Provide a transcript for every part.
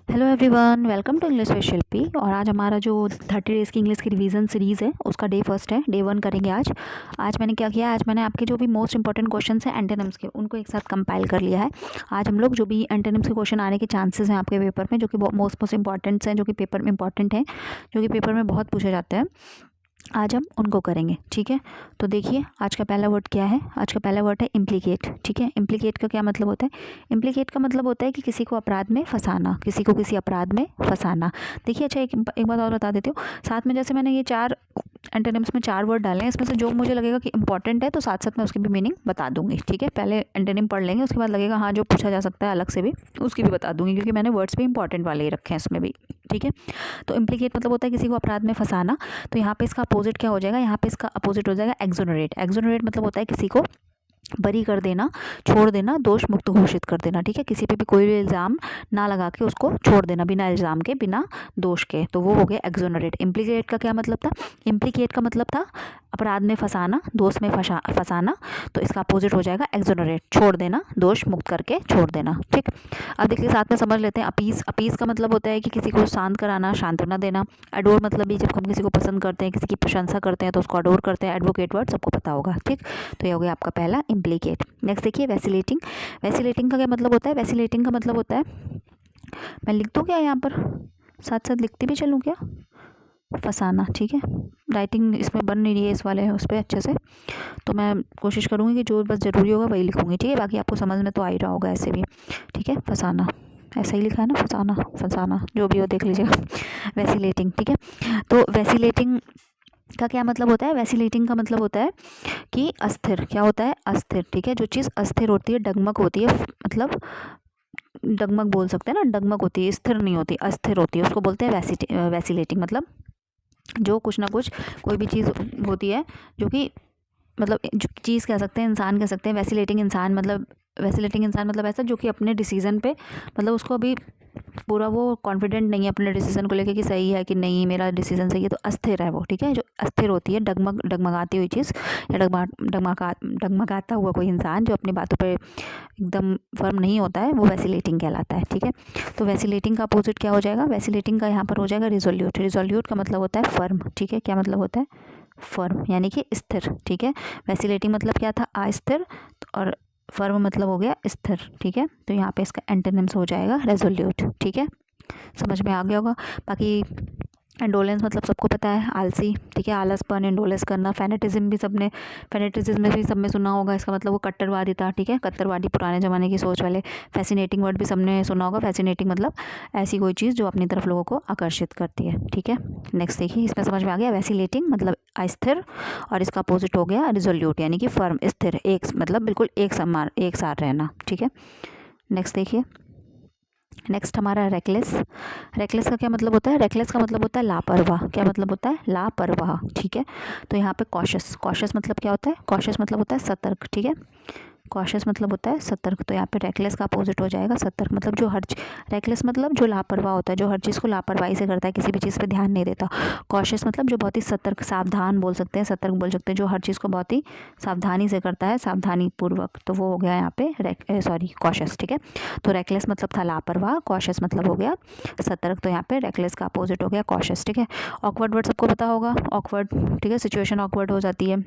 Hello everyone, welcome to English with Shilpi. और आज हमारा जो 30 डेज़ की इंग्लिश की रिवीजन सीरीज़ है उसका डे फर्स्ट है, डे 1 करेंगे आज। आज मैंने क्या किया, आज मैंने आपके जो भी मोस्ट इंपॉर्टेंट क्वेश्चंस हैं एंटोनिम्स के, उनको एक साथ कंपाइल कर लिया है। आज हम लोग जो भी एंटोनिम्स के क्वेश्चन आने के चांसेस हैं आपके पेपर में, जो कि मोस्ट इंपॉर्टेंट हैं, जो कि पेपर में इंपॉर्टेंट हैं, जो कि पेपर में बहुत पूछे जाते हैं, आज हम उनको करेंगे। ठीक है, तो देखिए आज का पहला वर्ड क्या है। आज का पहला वर्ड है इम्प्लीकेट। ठीक है, इम्प्लीकेट का क्या मतलब होता है। इम्प्लीकेट का मतलब होता है कि किसी को अपराध में फंसाना, किसी को किसी अपराध में फंसाना। देखिए अच्छा, एक बात और बता देती हूँ। साथ में जैसे मैंने ये 4 एंटोनिम्स में 4 वर्ड डाले हैं, इसमें से जो मुझे लगेगा कि इंपॉर्टेंट है तो साथ साथ मैं उसकी भी मीनिंग बता दूंगी। ठीक है, पहले एंटोनिम पढ़ लेंगे, उसके बाद लगेगा हाँ जो पूछा जा सकता है अलग से भी, उसकी भी बता दूंगी, क्योंकि मैंने वर्ड्स भी इंपॉर्टेंट वाले ही रखे हैं इसमें भी। ठीक है, तो इम्प्लीकेट मतलब होता है किसी को अपराध में फंसाना। तो यहाँ पे इसका अपोजिट क्या हो जाएगा, यहाँ पे इसका अपोजिट हो जाएगा एक्सोनरेट। एक्सोनरेट मतलब होता है किसी को बरी कर देना, छोड़ देना, दोष मुक्त घोषित कर देना। ठीक है, किसी पे भी कोई भी इल्ज़ाम ना लगा के उसको छोड़ देना, बिना इल्ज़ाम के, बिना दोष के, तो वो हो गया एक्सोनरेट। इम्प्लीकेट का क्या मतलब था, इम्प्लीकेट का मतलब था अपराध में फंसाना, दोष में फंसाना। तो इसका अपोजिट हो जाएगा एक्सोनरेट, छोड़ देना, दोष मुक्त करके छोड़ देना। ठीक, अब देखिए साथ में समझ लेते हैं अपीस। अपीस का मतलब होता है कि किसी को शांत कराना, सांत्वना देना। अडोर मतलब भी जब हम किसी को पसंद करते हैं, किसी की प्रशंसा करते हैं तो उसको अडोर करते हैं। एडवोकेट वर्ड सबको पता होगा। ठीक, तो ये हो गया आपका पहला इम्प्लीकेट। नेक्स्ट देखिए वैसिलेटिंग। वैसिलेटिंग का क्या मतलब होता है, वैसिलेटिंग का मतलब होता है, मैं लिख दूँ क्या यहाँ पर, साथ साथ लिखती भी चलूँ क्या, फंसाना। ठीक है, राइटिंग इसमें बन नहीं रही है इस वाले उस पर अच्छे से, तो मैं कोशिश करूँगी कि जो बस ज़रूरी होगा वही लिखूँगी। ठीक है, बाकी आपको समझ में तो आ ही रहा होगा ऐसे भी। ठीक है, फंसाना ऐसा ही लिखा है ना, फंसाना फंसाना जो भी हो देख लीजिएगा। वैसिलेटिंग। ठीक है, तो वैसिलेटिंग का क्या मतलब होता है, वैसिलेटिंग का मतलब होता है कि अस्थिर। क्या होता है, अस्थिर। ठीक है, जो चीज़ अस्थिर होती है, डगमग होती है, मतलब डगमग बोल सकते हैं ना, डगमग होती है, स्थिर नहीं होती, अस्थिर होती है, उसको बोलते हैं वैसिलेटिंग। मतलब जो कुछ ना कुछ कोई भी चीज़ होती है जो कि मतलब जो चीज़ कह सकते हैं, इंसान कह सकते हैं। वैसिलेटिंग इंसान मतलब, वैसिलेटिंग इंसान मतलब ऐसा जो कि अपने डिसीज़न पे, मतलब उसको अभी पूरा वो कॉन्फिडेंट नहीं है अपने डिसीज़न को लेके कि सही है कि नहीं, मेरा डिसीज़न सही है, तो अस्थिर है वो। ठीक है, जो अस्थिर होती है, डगमगाती हुई चीज़, या डगमगाता हुआ कोई इंसान जो अपनी बातों पे एकदम फर्म नहीं होता है, वो वैसिलेटिंग कहलाता है। ठीक है, तो वैसिलेटिंग का अपोजिट क्या हो जाएगा, वैसिलेटिंग का यहाँ पर हो जाएगा रिजोल्यूट। रिजोल्यूट का मतलब होता है फर्म। ठीक है, क्या मतलब होता है, फर्म यानी कि स्थिर। ठीक है, वैसिलेटिंग मतलब क्या था, अस्थिर, और फर्म मतलब हो गया स्थिर। ठीक है, तो यहाँ पे इसका एंटोनिम्स हो जाएगा रेजोल्यूट। ठीक है, समझ में आ गया होगा। बाकी इंडोलेंस मतलब सबको पता है, आलसी। ठीक है, आलसपन, इंडोलेंस करना। फेनेटिज्म भी सबने, फेनेटिज्म में भी सब में सुना होगा, इसका मतलब वो कट्टरवादिता। ठीक है, कट्टरवादी, पुराने ज़माने की सोच वाले। फैसिनेटिंग वर्ड भी सबने सुना होगा। फैसिनेटिंग मतलब ऐसी कोई चीज़ जो अपनी तरफ लोगों को आकर्षित करती है। ठीक है, नेक्स्ट देखिए, इसमें समझ में आ गया वैसिलेटिंग मतलब अस्थिर, और इसका अपोजिट हो गया रिजोल्यूट यानी कि फर्म, स्थिर, एक मतलब बिल्कुल एक समान, एक साथ रहना। ठीक है, नेक्स्ट देखिए, नेक्स्ट हमारा रेकलेस। रेकलेस का क्या मतलब होता है, रेकलेस का मतलब होता है लापरवाह। क्या मतलब होता है, लापरवाह। ठीक है, तो यहाँ पे कॉशियस। कॉशियस मतलब क्या होता है, कॉशियस मतलब होता है सतर्क। ठीक है, कॉशियस मतलब होता है सतर्क, तो यहाँ पे रेकलेस का अपोजिट हो जाएगा सतर्क। मतलब जो हर रेकलेस मतलब जो लापरवाह होता है, जो हर चीज़ को लापरवाही से करता है, किसी भी चीज़ पे ध्यान नहीं देता। कॉशियस मतलब जो बहुत ही सतर्क, सावधान बोल सकते हैं, सतर्क बोल सकते हैं, जो हर चीज़ को बहुत ही सावधानी से करता है, सावधानी पूर्वक, तो वो हो गया यहाँ पे सॉरी कॉशियस। ठीक है, तो रेकलेस मतलब था लापरवाह, कॉशियस मतलब हो गया सतर्क, तो यहाँ पे रेकलेस का अपोजिट हो गया कॉशियस। ठीक है, ऑकवर्ड वर्ड सबको पता होगा, ऑकवर्ड। ठीक है, सिचुएशन ऑकवर्ड हो जाती है।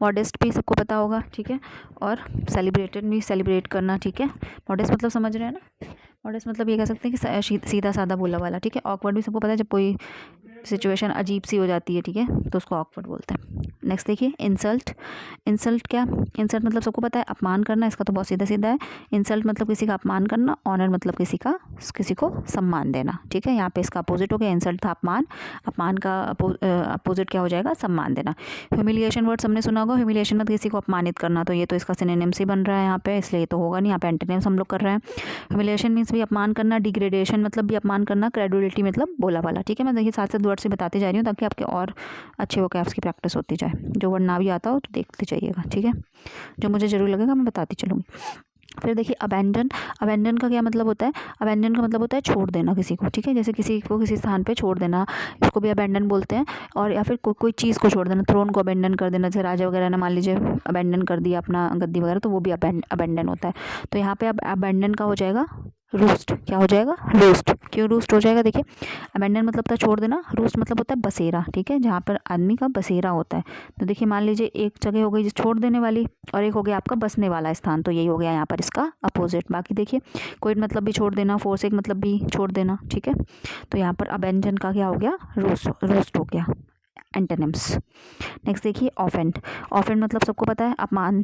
मॉडेस्ट भी सबको पता होगा। ठीक है, और सेलिब्रेटेड भी, सेलिब्रेट करना। ठीक है, मॉडेस्ट मतलब समझ रहे हैं ना, मॉडेस्ट मतलब ये कह सकते हैं कि सीधा साधा बोला वाला। ठीक है, ऑकवर्ड भी सबको पता है, जब कोई सिचुएशन अजीब सी हो जाती है। ठीक है, तो उसको ऑकवर्ड बोलते हैं। नेक्स्ट देखिए इंसल्ट। इंसल्ट क्या, इंसल्ट मतलब सबको पता है अपमान करना, इसका तो बहुत सीधा सीधा है। इंसल्ट मतलब किसी का अपमान करना, ऑनर मतलब किसी को सम्मान देना। ठीक है, यहाँ पे इसका अपोजिट हो गया, इंसल्ट था अपमान, अपमान का अपोजिट क्या हो जाएगा, सम्मान देना। ह्यूमिलिएशन वर्ड सबने सुना होगा, ह्यूमिलिएशन मतलब किसी को अपमानित करना, तो ये तो इसका सिनोनिम्स ही बन रहा है यहाँ पे, इसलिए तो होगा नहीं, यहाँ पे एंटोनिम्स हम लोग कर रहे हैं। ह्यूमिलिएशन मीन्स भी अपमान करना, डिग्रेडेशन मतलब भी अपमान करना, क्रेडुलिटी मतलब बोला वाला। ठीक है, मैं देखिए साथ साथ वर्ड से बताती जा रही हूँ ताकि आपके और अच्छे वोकैब्स की प्रैक्टिस होती जाए। जो वर्ड ना भी आता हो तो देखते जाइएगा। ठीक है, जो मुझे जरूर लगेगा मैं बताती चलूँगी। फिर देखिए अबैंडन। अबैंडन का क्या मतलब होता है, अबैंडन का मतलब होता है छोड़ देना किसी को। ठीक है, जैसे किसी को किसी स्थान पे छोड़ देना, इसको भी अबैंडन बोलते हैं। और या फिर कोई चीज़ को छोड़ देना, थ्रोन को अबैंडन कर देना, जैसे राजा वगैरह ने मान लीजिए अबैंडन कर दिया अपना गद्दी वगैरह, तो वो भी अबैंडन होता है। तो यहाँ पे अब अबैंडन का हो जाएगा रूस्ट। क्या हो जाएगा? रूस्ट। क्यों रूस्ट हो जाएगा? देखिए, अबेंडन मतलब था छोड़ देना, रूस्ट मतलब होता है बसेरा, ठीक है, जहाँ पर आदमी का बसेरा होता है। तो देखिए मान लीजिए एक जगह हो गई जिस छोड़ देने वाली और एक हो गया आपका बसने वाला स्थान, तो यही हो गया यहाँ पर इसका अपोजिट। बाकी देखिए कोई मतलब भी छोड़ देना, फोर्सेक मतलब भी छोड़ देना, ठीक है। तो यहाँ पर अबेंडन का क्या हो गया? रूस्ट हो गया। एंटोनिम्स। नेक्स्ट देखिए ऑफेंड। ऑफेंड मतलब सबको पता है अपमान,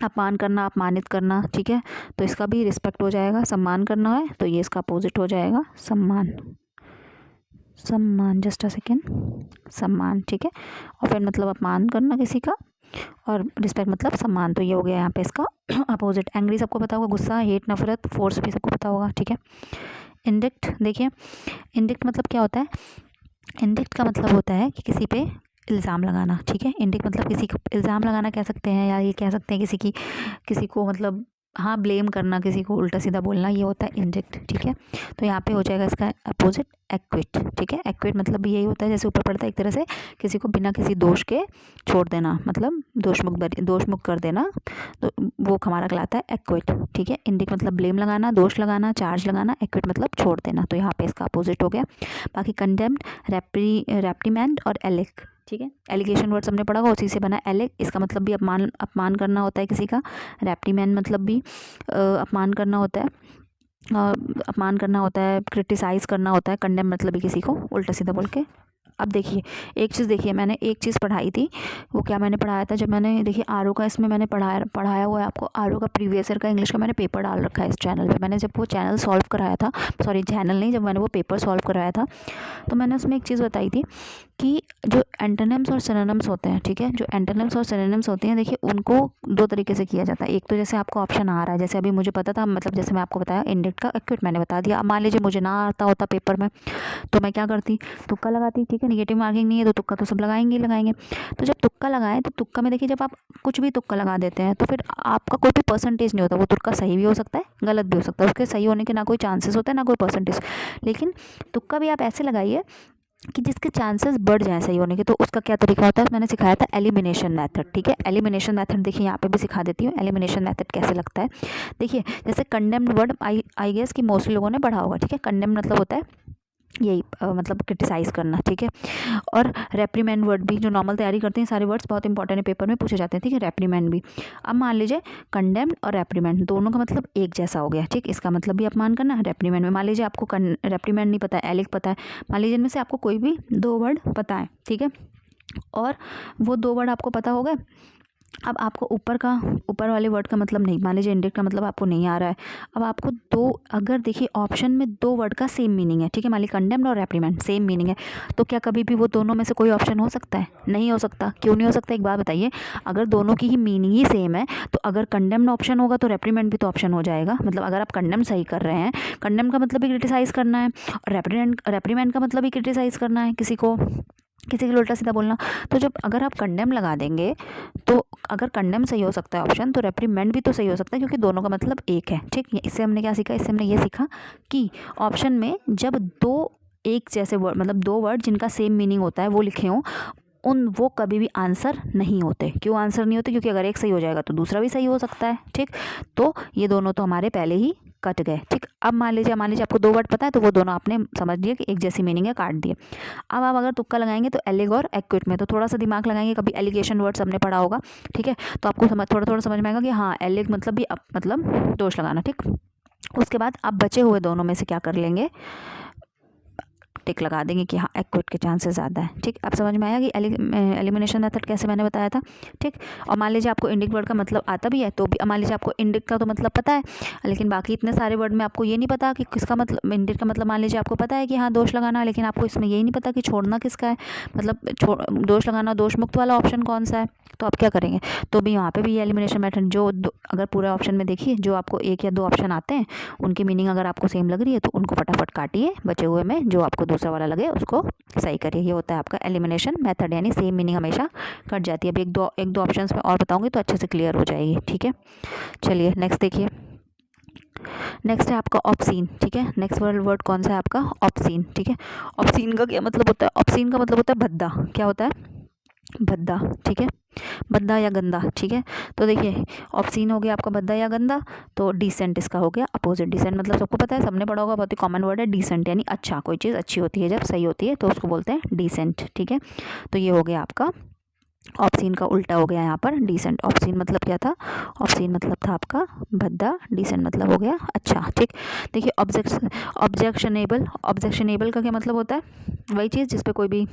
अपमान करना, अपमानित करना, ठीक है। तो इसका भी रिस्पेक्ट हो जाएगा, सम्मान करना है तो ये इसका अपोजिट हो जाएगा सम्मान। सम्मान, जस्ट अ सेकेंड, सम्मान, ठीक है। ऑफेंड मतलब अपमान करना किसी का और रिस्पेक्ट मतलब सम्मान, तो ये हो गया यहाँ पे इसका अपोजिट। एंग्री सबको पता होगा, गुस्सा, हेट, नफरत, फोर्स भी सबको पता होगा, ठीक है। इंडिक्ट देखिए, इंडिक्ट मतलब क्या होता है? इंडिक्ट का मतलब होता है कि किसी पे इल्ज़ाम लगाना, ठीक है। इंडिक्ट मतलब किसी को इल्ज़ाम लगाना कह सकते हैं, या ये कह सकते हैं किसी को मतलब हाँ ब्लेम करना, किसी को उल्टा सीधा बोलना, ये होता है इंडिक्ट, ठीक है। तो यहाँ पे हो जाएगा इसका अपोजिट एक्विट, ठीक है। एक्विट मतलब भी यही होता है, जैसे ऊपर पड़ता है एक तरह से किसी को बिना किसी दोष के छोड़ देना, मतलब दोषमुक्त कर देना, तो वो हमारा कहलाता है एक्विट, ठीक है। इंडिक्ट मतलब ब्लेम लगाना, दोष लगाना, चार्ज लगाना, एक्विट मतलब छोड़ देना, तो यहाँ पे इसका अपोजिट हो गया। बाकी कंडेम्ड, रेप्रीमेंड और एलिक, ठीक है। एलिगेशन वर्ड हमने पढ़ा होगा, उसी से बना एलिक। इसका मतलब भी अपमान करना होता है किसी का। रेप्रीमेंड मतलब भी अपमान करना होता है, अपमान करना होता है, क्रिटिसाइज़ करना होता है। कंडेम मतलब भी किसी को उल्टा सीधा बोल के। अब देखिए एक चीज़, देखिए मैंने एक चीज़ पढ़ाई थी, वो क्या मैंने पढ़ाया था जब मैंने, देखिए आर का इसमें मैंने पढ़ाया हुआ है आपको। आर का प्रीवियस ईयर का इंग्लिश का मैंने पेपर डाल रखा है इस चैनल पे। मैंने जब वो चैनल सॉल्व कराया था, सॉरी चैनल नहीं, जब मैंने वो पेपर सॉल्व कराया था तो मैंने उसमें एक चीज़ बताई थी कि जो एंटोनिम्स और सिनोनिम्स होते हैं, ठीक है, जो एंटोनिम्स और सिनोनिम्स होते हैं, देखिए उनको दो तरीके से किया जाता है। एक तो जैसे आपको ऑप्शन आ रहा है, जैसे अभी मुझे पता था, मतलब जैसे मैं आपको बताया इंडिक्ट का एक्विट मैंने बता दिया। अब मान लीजिए मुझे ना आता होता पेपर में, तो मैं क्या करती? तुक्का लगाती, ठीक है। निगेटिव मार्किंग नहीं है तो तुक्का तो सब लगाएंगे ही लगाएंगे। तो जब तुक्का लगाएं तो तुक्का में देखिए, जब आप कुछ भी तुक्का लगा देते हैं तो फिर आपका कोई भी परसेंटेज नहीं होता, वो तुक्का सही भी हो सकता है, गलत भी हो सकता है, उसके सही होने के ना कोई चांसेस होता है ना कोई परसेंटेज। लेकिन तुक्का भी आप ऐसे लगाइए कि जिसके चांसेस बढ़ जाएं सही होने के। तो उसका क्या तरीका होता है, मैंने सिखाया था एलिमिनेशन मेथड, ठीक है। एलिमिनेशन मेथड देखिए यहाँ पे भी सिखा देती हूँ, एलिमिनेशन मेथड कैसे लगता है। देखिए जैसे कंडेम्ड वर्ड आई गेस कि मोस्टली लोगों ने पढ़ा होगा, ठीक है। कंडेम्ड मतलब होता है यही मतलब क्रिटिसाइज़ करना, ठीक है। और रेप्रीमेंड वर्ड भी, जो नॉर्मल तैयारी करते हैं सारे वर्ड्स बहुत इंपॉर्टेंट है, पेपर में पूछे जाते हैं, ठीक है। रेप्रीमेंड भी, अब मान लीजिए कंडेम्ड और रेप्रीमेंड दोनों का मतलब एक जैसा हो गया, ठीक। इसका मतलब भी अपमान करना। रेप्रीमेंड में मान लीजिए आपको रेप्रीमेंड नहीं पता है, एलिक पता है, मान लीजिए इनमें से आपको कोई भी दो वर्ड पता है, ठीक है, और वो दो वर्ड आपको पता हो गए। अब आपको ऊपर वाले वर्ड का मतलब नहीं, मान लीजिए इंडिक्ट का मतलब आपको नहीं आ रहा है। अब आपको दो, अगर देखिए ऑप्शन में दो वर्ड का सेम मीनिंग है, ठीक है, मान लीजिए कंडेम्ड और रेप्रीमेंड सेम मीनिंग है, तो क्या कभी भी वो दोनों में से कोई ऑप्शन हो सकता है? नहीं हो सकता। क्यों नहीं हो सकता? एक बात बताइए, अगर दोनों की ही मीनिंग ही सेम है तो अगर कंडेम्ड ऑप्शन होगा तो रेप्रीमेंड भी तो ऑप्शन हो जाएगा। मतलब अगर आप कंडेम सही कर रहे हैं, कंडेम का मतलब भी क्रिटिसाइज़ करना है, और रेप्रीमेंड का मतलब भी क्रिटिसाइज़ करना है किसी के लिए उल्टा सीधा बोलना। तो जब अगर आप कंडेम लगा देंगे तो अगर कंडेम सही हो सकता है ऑप्शन, तो रेप्रीमेंड भी तो सही हो सकता है, क्योंकि दोनों का मतलब एक है, ठीक। इससे हमने क्या सीखा? इससे हमने ये सीखा कि ऑप्शन में जब दो एक जैसे वर्ड, मतलब दो वर्ड जिनका सेम मीनिंग होता है वो लिखे हों, वो कभी भी आंसर नहीं होते। क्यों आंसर नहीं होते? क्योंकि अगर एक सही हो जाएगा तो दूसरा भी सही हो सकता है, ठीक। तो ये दोनों तो हमारे पहले ही कट गए, ठीक। अब मान लीजिए आपको दो वर्ड पता है, तो वो दोनों आपने समझ लिया कि एक जैसी मीनिंग है, काट दिए। अब आप अगर तुक्का लगाएंगे तो एलिग और एक्विट में, तो थोड़ा सा दिमाग लगाएंगे, कभी एलिगेशन वर्ड्स हमने पढ़ा होगा, ठीक है। तो आपको थोड़ा समझ में आएगा कि हाँ एलिग मतलब भी मतलब दोष लगाना, ठीक। उसके बाद आप बचे हुए दोनों में से क्या कर लेंगे? टिक लगा देंगे कि हाँ एक्विट के चांसेस ज़्यादा है, ठीक। अब समझ में आया कि एलिमिनेशन मेथड कैसे मैंने बताया था, ठीक। और मान लीजिए आपको इंडिक वर्ड का मतलब आता भी है, तो भी मान लीजिए आपको इंडिक का तो मतलब पता है, लेकिन बाकी इतने सारे वर्ड में आपको ये नहीं पता कि किसका मतलब, इंडिक का मतलब मान लीजिए आपको पता है कि हाँ दोष लगाना है, लेकिन आपको इसमें यही नहीं पता कि छोड़ना किसका है, मतलब दोष लगाना, दोष मुक्त वाला ऑप्शन कौन सा है। तो आप क्या करेंगे? तो भी वहाँ पे भी ये एलिमिनेशन मेथड, जो अगर पूरे ऑप्शन में देखिए जो आपको एक या दो ऑप्शन आते हैं, उनकी मीनिंग अगर आपको सेम लग रही है तो उनको फटाफट काटिए, बचे हुए में जो आपको दूसरा वाला लगे उसको सही करिए। ये होता है आपका एलिमिनेशन मेथड, यानी सेम मीनिंग हमेशा कट जाती है। अब एक दो ऑप्शंस में और बताऊंगी तो अच्छे से क्लियर हो जाएगी, ठीक है। चलिए नेक्स्ट देखिए, नेक्स्ट है आपका ऑप्सीन, ठीक है। नेक्स्ट वर्ड कौन सा है आपका? ऑप्सीन, ठीक है। ऑप्सीन का क्या मतलब होता है? ऑप्सीन का मतलब होता है भद्दा। क्या होता है? भद्दा, ठीक है, भद्दा या गंदा, ठीक है। तो देखिए ऑप्शन हो गया आपका भद्दा या गंदा, तो डिसेंट इसका हो गया अपोजिट। डिसेंट मतलब सबको पता है, सबने पढ़ा होगा, बहुत ही कॉमन वर्ड है डिसेंट, यानी अच्छा, कोई चीज़ अच्छी होती है जब सही होती है तो उसको बोलते हैं डिसेंट, ठीक है। तो ये हो गया आपका ऑप्शन का उल्टा हो गया यहाँ पर डिसेंट। ऑप्शन मतलब क्या था, ऑप्शन मतलब था आपका भद्दा, डिसेंट मतलब हो गया अच्छा, ठीक। देखिए ऑब्जेक्शनेबल, ऑब्जेक्शनेबल का क्या मतलब होता है, वही चीज़ जिस पे कोई भी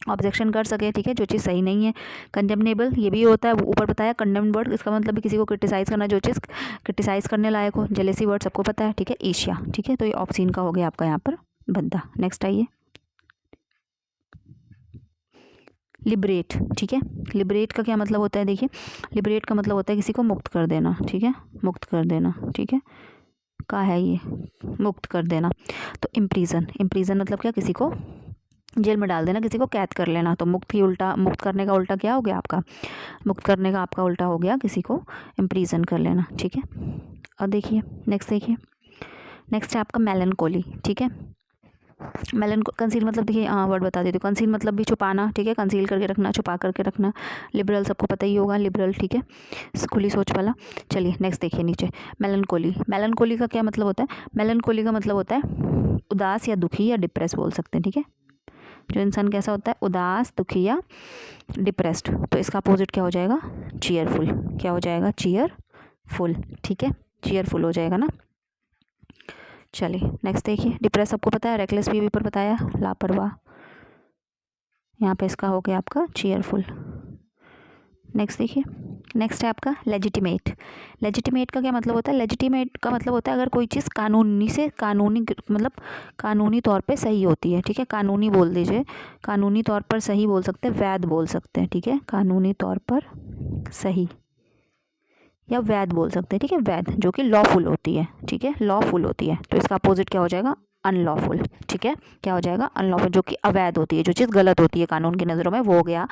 ऑब्जेक्शन कर सके, ठीक है, जो चीज़ सही नहीं है। कंडेमनेबल ये भी होता है, ऊपर बताया कंडेम्ड वर्ड, इसका मतलब भी किसी को क्रिटिसाइज़ करना, जो चीज़ क्रिटिसाइज़ करने लायक हो। जेलेसी वर्ड सबको पता है, ठीक है, ईर्ष्या, ठीक है। तो ये ऑप्शन का हो गया आपका यहाँ पर भद्दा। नेक्स्ट आइए लिबरेट, ठीक है। लिबरेट का क्या मतलब होता है, देखिए लिबरेट का मतलब होता है किसी को मुक्त कर देना, ठीक है, मुक्त कर देना, ठीक है। का है ये मुक्त कर देना। तो इम्प्रीजन, इम्प्रीजन मतलब क्या, किसी को जेल में डाल देना, किसी को कैद कर लेना। तो मुक्त ही उल्टा, मुक्त करने का उल्टा क्या हो गया आपका, मुक्त करने का आपका उल्टा हो गया किसी को इम्प्रीजन कर लेना, ठीक है। और देखिए नेक्स्ट, देखिए नेक्स्ट है आपका मेलनकोली, ठीक है। मेलन कंसील मतलब देखिए वर्ड बता देती हूँ, कंसील मतलब भी छुपाना, ठीक है, कंसील करके रखना, छुपा करके रखना। लिबरल सबको पता ही होगा, लिबरल, ठीक है, खुली सोच वाला। चलिए नेक्स्ट देखिए नीचे मेलनकोली। मेलनकोली का क्या मतलब होता है, मेलनकोली का मतलब होता है उदास या दुखी या डिप्रेस बोल सकते हैं, ठीक है। जो इंसान कैसा होता है, उदास, दुखी या डिप्रेस्ड। तो इसका अपोजिट क्या हो जाएगा, चीयरफुल। क्या हो जाएगा, चीयरफुल, ठीक है, चीयरफुल हो जाएगा ना। चलिए नेक्स्ट देखिए, डिप्रेस सबको पता है, रेकलेस भी पर बताया, लापरवाह। यहाँ पे इसका हो गया आपका चीयरफुल। नेक्स्ट देखिए, नेक्स्ट है आपका लेजिटिमेट। लेजिटिमेट का क्या मतलब होता है, लेजिटिमेट का मतलब होता है अगर कोई चीज़ कानूनी से, कानूनी मतलब कानूनी तौर पे सही होती है, ठीक है, कानूनी बोल दीजिए, कानूनी तौर पर सही बोल सकते हैं, वैध बोल सकते हैं, ठीक है, कानूनी तौर पर सही या वैध बोल सकते हैं, ठीक है, वैध जो कि लॉफुल होती है, ठीक है, लॉफुल होती है। तो इसका अपोजिट क्या हो जाएगा, अनलॉफुल, ठीक है, क्या हो जाएगा, अनलॉफुल, जो कि अवैध होती है, जो चीज़ गलत होती है कानून की नज़रों में, वो हो गया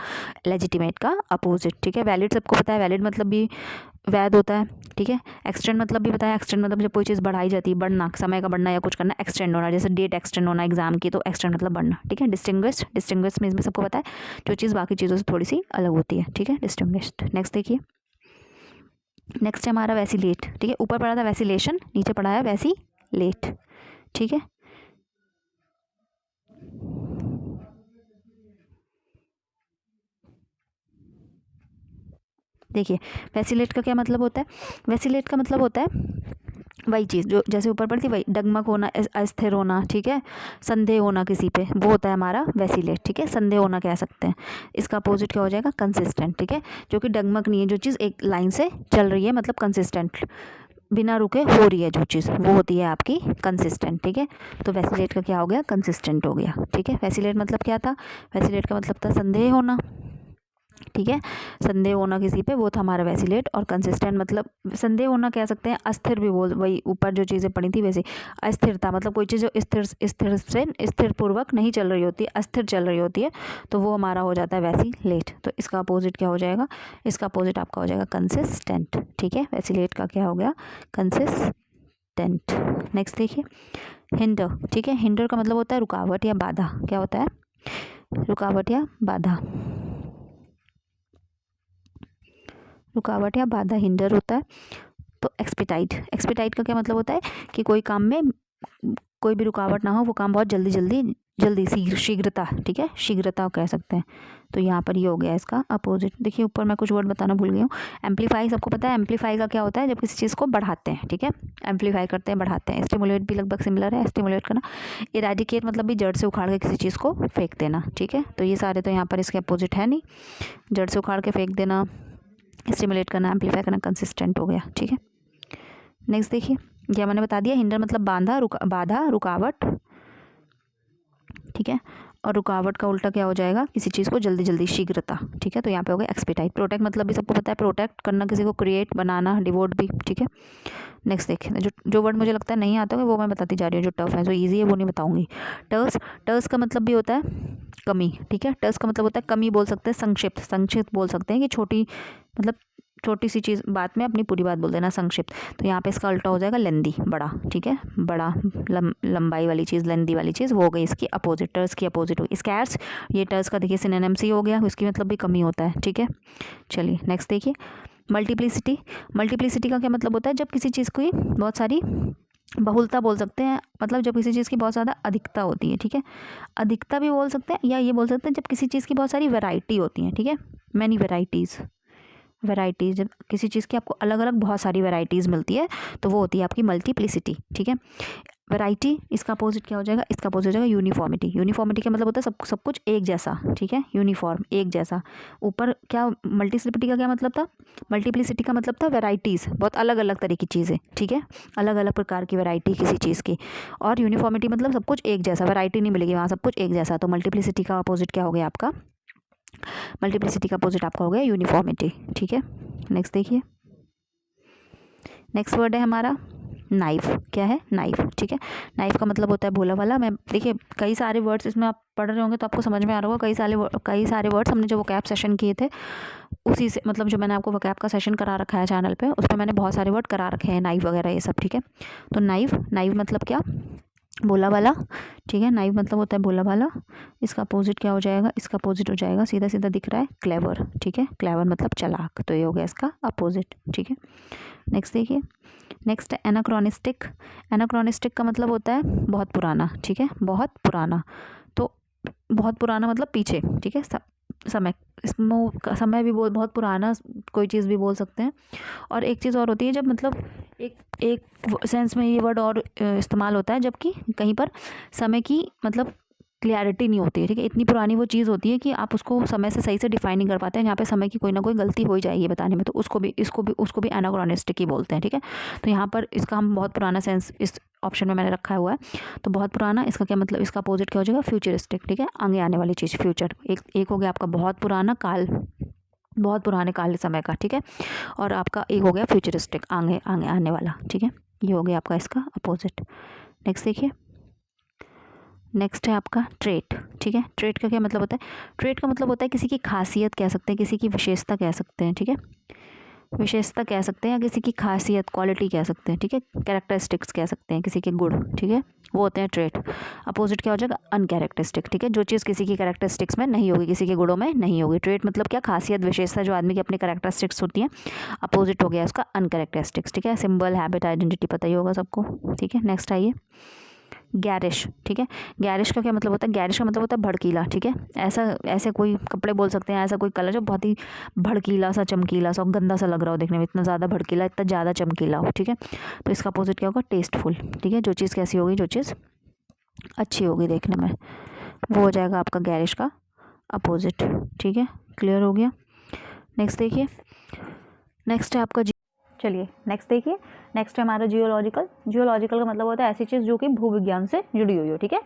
लेजिटिमेट का अपोजिट, ठीक है। वैलिड सबको पता है, वैलिड मतलब भी वैध होता है, ठीक है। एक्सटेंड मतलब भी बताया, एक्सटेंड मतलब जब कोई चीज़ बढ़ाई जाती है, बढ़ना, समय का बढ़ना या कुछ करना, एक्सटेंड होना, जैसे डेट एक्सटेंड होना एग्जाम की, तो एक्सटेंड मतलब बढ़ना, ठीक है। डिस्टिंग्विश्ड, डिस्टिंग्विश्ड मीन्स भी सबको पता है, जो चीज़ बाकी चीज़ों से थोड़ी सी अलग होती है, ठीक है, डिस्टिंग्विश्ड। नेक्स्ट देखिए, नेक्स्ट है हमारा वैसिलेट, ठीक है, ऊपर पढ़ा था वैसिलेशन, नीचे पढ़ा है वैसिलेट, ठीक है। देखिए वैसिलेट का क्या मतलब होता है, वैसिलेट का मतलब होता है वही चीज़ जो जैसे ऊपर पढ़ती, वही डगमग होना, अस्थिर होना, ठीक है, संदेह होना किसी पे, वो होता है हमारा वैसिलेट, ठीक है, संदेह होना कह सकते हैं। इसका अपोजिट क्या हो जाएगा, कंसिस्टेंट, ठीक है, जो कि डगमग नहीं है, जो चीज़ एक लाइन से चल रही है, मतलब कंसिस्टेंट, बिना रुके हो रही है जो चीज़, वो होती है आपकी कंसिस्टेंट, ठीक है। तो वैसिलेट का क्या हो गया, कंसिस्टेंट हो गया, ठीक है। वैसिलेट मतलब क्या था, वैसिलेट का मतलब था संदेह होना, ठीक है, संदेह होना किसी पे, वो था हमारा वैसिलेट। और कंसिस्टेंट मतलब संदेह होना कह सकते हैं, अस्थिर भी बोल, वही ऊपर जो चीज़ें पड़ी थी वैसे, अस्थिरता मतलब कोई चीज़ जो स्थिर स्थिर से स्थिर पूर्वक नहीं चल रही होती, अस्थिर चल रही होती है, तो वो हमारा हो जाता है वैसिलेट। तो इसका अपोजिट क्या हो जाएगा, इसका अपोजिट आपका हो जाएगा कंसिस्टेंट, ठीक है। वैसिलेट का क्या हो गया, कंसिस्टेंट। नेक्स्ट देखिए हिंडर, ठीक है, हिंडर का मतलब होता है रुकावट या बाधा, क्या होता है, रुकावट या बाधा, रुकावट या बाधा हिंडर होता है। तो एक्सपेटाइट, एक्सपेटाइट का क्या मतलब होता है कि कोई काम में कोई भी रुकावट ना हो, वो काम बहुत जल्दी जल्दी जल्दी शीघ्रता, ठीक है, शीघ्रता कह सकते हैं। तो यहाँ पर ये हो गया इसका अपोजिट। देखिए ऊपर मैं कुछ वर्ड बताना भूल गई हूँ, एम्पलीफाई सबको पता है, एम्पलीफाई का क्या होता है, जब किसी चीज़ को बढ़ाते हैं, ठीक है, एम्पलीफाई करते हैं, बढ़ाते हैं। स्टिमुलेट भी लगभग सिमिलर है, स्टिमुलेट करना। इरेडिकेट मतलब भी जड़ से उखाड़ के किसी चीज़ को फेंक देना, ठीक है। तो ये सारे तो यहाँ पर इसके अपोजिट है नहीं, जड़ से उखाड़ के फेंक देना, स्टिमुलेट करना, एम्पलीफाई करना, कंसिस्टेंट हो गया, ठीक है। नेक्स्ट देखिए, क्या मैंने बता दिया, हिंडर मतलब बाधा, रुकावट, ठीक है। और रुकावट का उल्टा क्या हो जाएगा, किसी चीज़ को जल्दी जल्दी, शीघ्रता, ठीक है। तो यहाँ पे हो गया एक्सपेटाइट। प्रोटेक्ट मतलब भी सबको पता है, प्रोटेक्ट करना किसी को, क्रिएट बनाना, डिवोट भी, ठीक है। नेक्स्ट देखिए, जो वर्ड मुझे लगता है नहीं आता है वो मैं बताती जा रही हूँ, जो टफ है, जो ईजी है वो नहीं बताऊँगी। टर्स, टर्स का मतलब भी होता है कमी, ठीक है, टर्स का मतलब होता है कमी बोल सकते हैं, संक्षिप्त, संक्षिप्त बोल सकते हैं कि छोटी, मतलब छोटी सी चीज़ बात में अपनी पूरी बात बोल देना संक्षिप्त। तो यहाँ पे इसका उल्टा हो जाएगा लेंदी, बड़ा, ठीक है, बड़ा लंबाई वाली चीज़, लेंदी वाली चीज़, वो हो गई इसकी अपोजिट, टर्स की अपोजिट होगी स्कैर्स। ये टर्स का देखिए सिनोनिम से हो गया, उसकी मतलब भी कमी होता है, ठीक है। चलिए नेक्स्ट देखिए मल्टीप्लिसिटी। मल्टीप्लिसिटी का क्या मतलब होता है, जब किसी चीज़ की बहुत सारी बहुलता बोल सकते हैं, मतलब जब किसी चीज़ की बहुत ज़्यादा अधिकता होती है, ठीक है, अधिकता भी बोल सकते हैं, या ये बोल सकते हैं जब किसी चीज़ की बहुत सारी वैरायटी होती है, ठीक है, मैनी वैराइटीज़। वैराइटीज़ जब किसी चीज़ की आपको अलग अलग बहुत सारी वैराइटीज़ मिलती है तो वो होती है आपकी मल्टीप्लिसिटी, ठीक है। वैरायटी, इसका अपोजिट क्या हो जाएगा, इसका अपोजिट हो जाएगा यूनिफॉर्मिटी। यूनिफॉर्मिटी का मतलब होता है सब कुछ एक जैसा, ठीक है, यूनिफॉर्म, एक जैसा। ऊपर क्या, मल्टीप्लिसिटी का क्या मतलब था, मल्टीप्लिसिटी का मतलब था वैराइटीज़, बहुत अलग अलग तरह की चीज़ें, ठीक है, अलग अलग प्रकार की वैरायटी किसी चीज़ की। और यूनिफॉर्मिटी मतलब सब कुछ एक जैसा, वैरायटी नहीं मिलेगी वहाँ, सब कुछ एक जैसा। तो मल्टीप्लिसिटी का अपोजिट क्या हो गया आपका, मल्टीप्लिसिटी का अपोजिट आपका हो गया यूनिफॉर्मिटी, ठीक है। नेक्स्ट देखिए, नेक्स्ट वर्ड है हमारा नाइफ। क्या है, नाइफ, ठीक है। नाइफ का मतलब होता है भोला वाला। मैं देखिए कई सारे वर्ड्स इसमें आप पढ़ रहे होंगे तो आपको समझ में आ रहा होगा, कई सारे वर्ड्स हमने जो वोकैब सेशन किए थे उसी से, मतलब जो मैंने आपको वोकैब का सेशन करा रखा है चैनल पे, उसमें मैंने बहुत सारे वर्ड करा रखे हैं, नाइफ वगैरह ये सब, ठीक है। तो नाइफ, नाइफ मतलब क्या, भोला वाला, ठीक है। नाइफ मतलब होता है भोला वाला। इसका अपोजिट क्या हो जाएगा, इसका अपोजिट हो जाएगा, सीधा सीधा दिख रहा है, क्लेवर, ठीक है। क्लेवर मतलब चालाक, तो ये हो गया इसका अपोजिट, ठीक है। नेक्स्ट देखिए, नेक्स्ट है एनाक्रोनिस्टिक। एनाक्रोनिस्टिक का मतलब होता है बहुत पुराना, ठीक है, बहुत पुराना। तो बहुत पुराना मतलब पीछे, ठीक है, समय, इसमें समय भी बहुत पुराना कोई चीज़ भी बोल सकते हैं। और एक चीज़ और होती है जब मतलब एक सेंस में ये वर्ड और इस्तेमाल होता है जबकि कहीं पर समय की मतलब क्लियरिटी नहीं होती है, ठीक है। इतनी पुरानी वो चीज़ होती है कि आप उसको समय से सही से डिफाइन नहीं कर पाते हैं, यहाँ पे समय की कोई ना कोई गलती हो ही जाएगी बताने में, तो उसको भी एनाक्रोनिस्टिक ही बोलते हैं, ठीक है। तो यहाँ पर इसका हम बहुत पुराना सेंस इस ऑप्शन में मैंने रखा हुआ है। तो बहुत पुराना, इसका क्या मतलब, इसका अपोजिट क्या हो जाएगा, फ्यूचरिस्टिक, ठीक है, आगे आने वाली चीज़, फ्यूचर। एक हो गया आपका बहुत पुराना काल, बहुत पुराने काल समय का, ठीक है। और आपका एक हो गया फ्यूचरिस्टिक, आगे आगे आने वाला, ठीक है। ये हो गया आपका इसका अपोजिट। नेक्स्ट देखिए, नेक्स्ट है आपका ट्रेट, ठीक है। ट्रेट का क्या मतलब होता है, ट्रेट का मतलब होता है किसी की खासियत कह सकते हैं, किसी की विशेषता कह सकते हैं, ठीक है, विशेषता कह सकते हैं, या किसी की खासियत, क्वालिटी कह सकते हैं, ठीक है, कैरेक्टरिस्टिक्स कह सकते हैं, किसी के गुण, ठीक है, वो होते हैं ट्रेट। अपोजिट क्या हो जाएगा, अनकैरेक्टरिस्टिक, ठीक है, जो चीज़ किसी की कैरेक्टरिस्टिक्स में नहीं होगी, किसी के गुणों में नहीं होगी। ट्रेट मतलब क्या, खासियत, विशेषता, जो आदमी की अपनी कैरेक्टरिस्टिक्स होती हैं। अपोजिट हो गया उसका अनकैरेक्टरिस्टिक्स, ठीक है। सिंबल, हैबिट, आइडेंटिटी पता ही होगा सबको, ठीक है। नेक्स्ट आइए, गैरिश, ठीक है। गैरिश का क्या मतलब होता है, गैरिश का मतलब होता है भड़कीला, ठीक है। ऐसे कोई कपड़े बोल सकते हैं, ऐसा कोई कलर जो बहुत ही भड़कीला सा, चमकीला सा, गंदा सा लग रहा हो देखने में, इतना ज़्यादा भड़कीला, इतना ज़्यादा चमकीला हो, ठीक है। तो इसका अपोजिट क्या होगा, टेस्टफुल, ठीक है, जो चीज़ कैसी होगी, जो चीज़ अच्छी होगी देखने में, वो हो जाएगा आपका गैरिश का अपोजिट, ठीक है। क्लियर हो गया। नेक्स्ट देखिए, नेक्स्ट है आपका, चलिए नेक्स्ट देखिए, नेक्स्ट है हमारा जियोलॉजिकल। जियोलॉजिकल का मतलब होता है ऐसी चीज़ जो कि भूविज्ञान से जुड़ी हुई हो, ठीक है।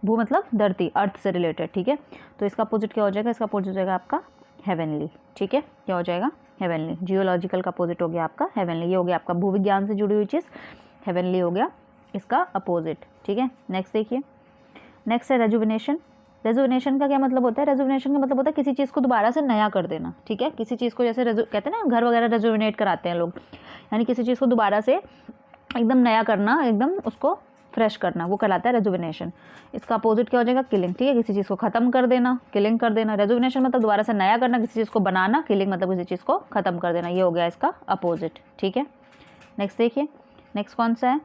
भू मतलब धरती, अर्थ से रिलेटेड, ठीक है। तो इसका अपोजिट क्या हो जाएगा, इसका अपोजिट हो जाएगा आपका हेवनली, ठीक है। क्या हो जाएगा, हेवनली। जियोलॉजिकल का अपोजिट हो गया आपका हेवनली। ये हो गया आपका भूविज्ञान से जुड़ी हुई चीज़, हेवनली हो गया इसका अपोजिट, ठीक है। नेक्स्ट देखिए, नेक्स्ट है रेजुविनेशन। रेजुविनेशन का क्या मतलब होता है, रेजुविनेशन का मतलब होता है किसी चीज़ को दोबारा से नया कर देना, ठीक है। किसी चीज़ को जैसे कहते हैं ना, घर वगैरह रेजुविनेट कराते हैं लोग, यानी किसी चीज़ को दोबारा से एकदम नया करना, एकदम उसको फ्रेश करना, वो कहलाता है रेजुविनेशन। इसका अपोजिट क्या हो जाएगा, किलिंग, ठीक है। किसी चीज़ को ख़त्म कर देना, किलिंग कर देना। रेजुविनेशन मतलब दोबारा से नया करना, किसी चीज़ को बनाना। किलिंग मतलब किसी चीज़ को ख़त्म कर देना। ये हो गया इसका अपोजिट, ठीक है। नेक्स्ट देखिए, नेक्स्ट कौन सा है,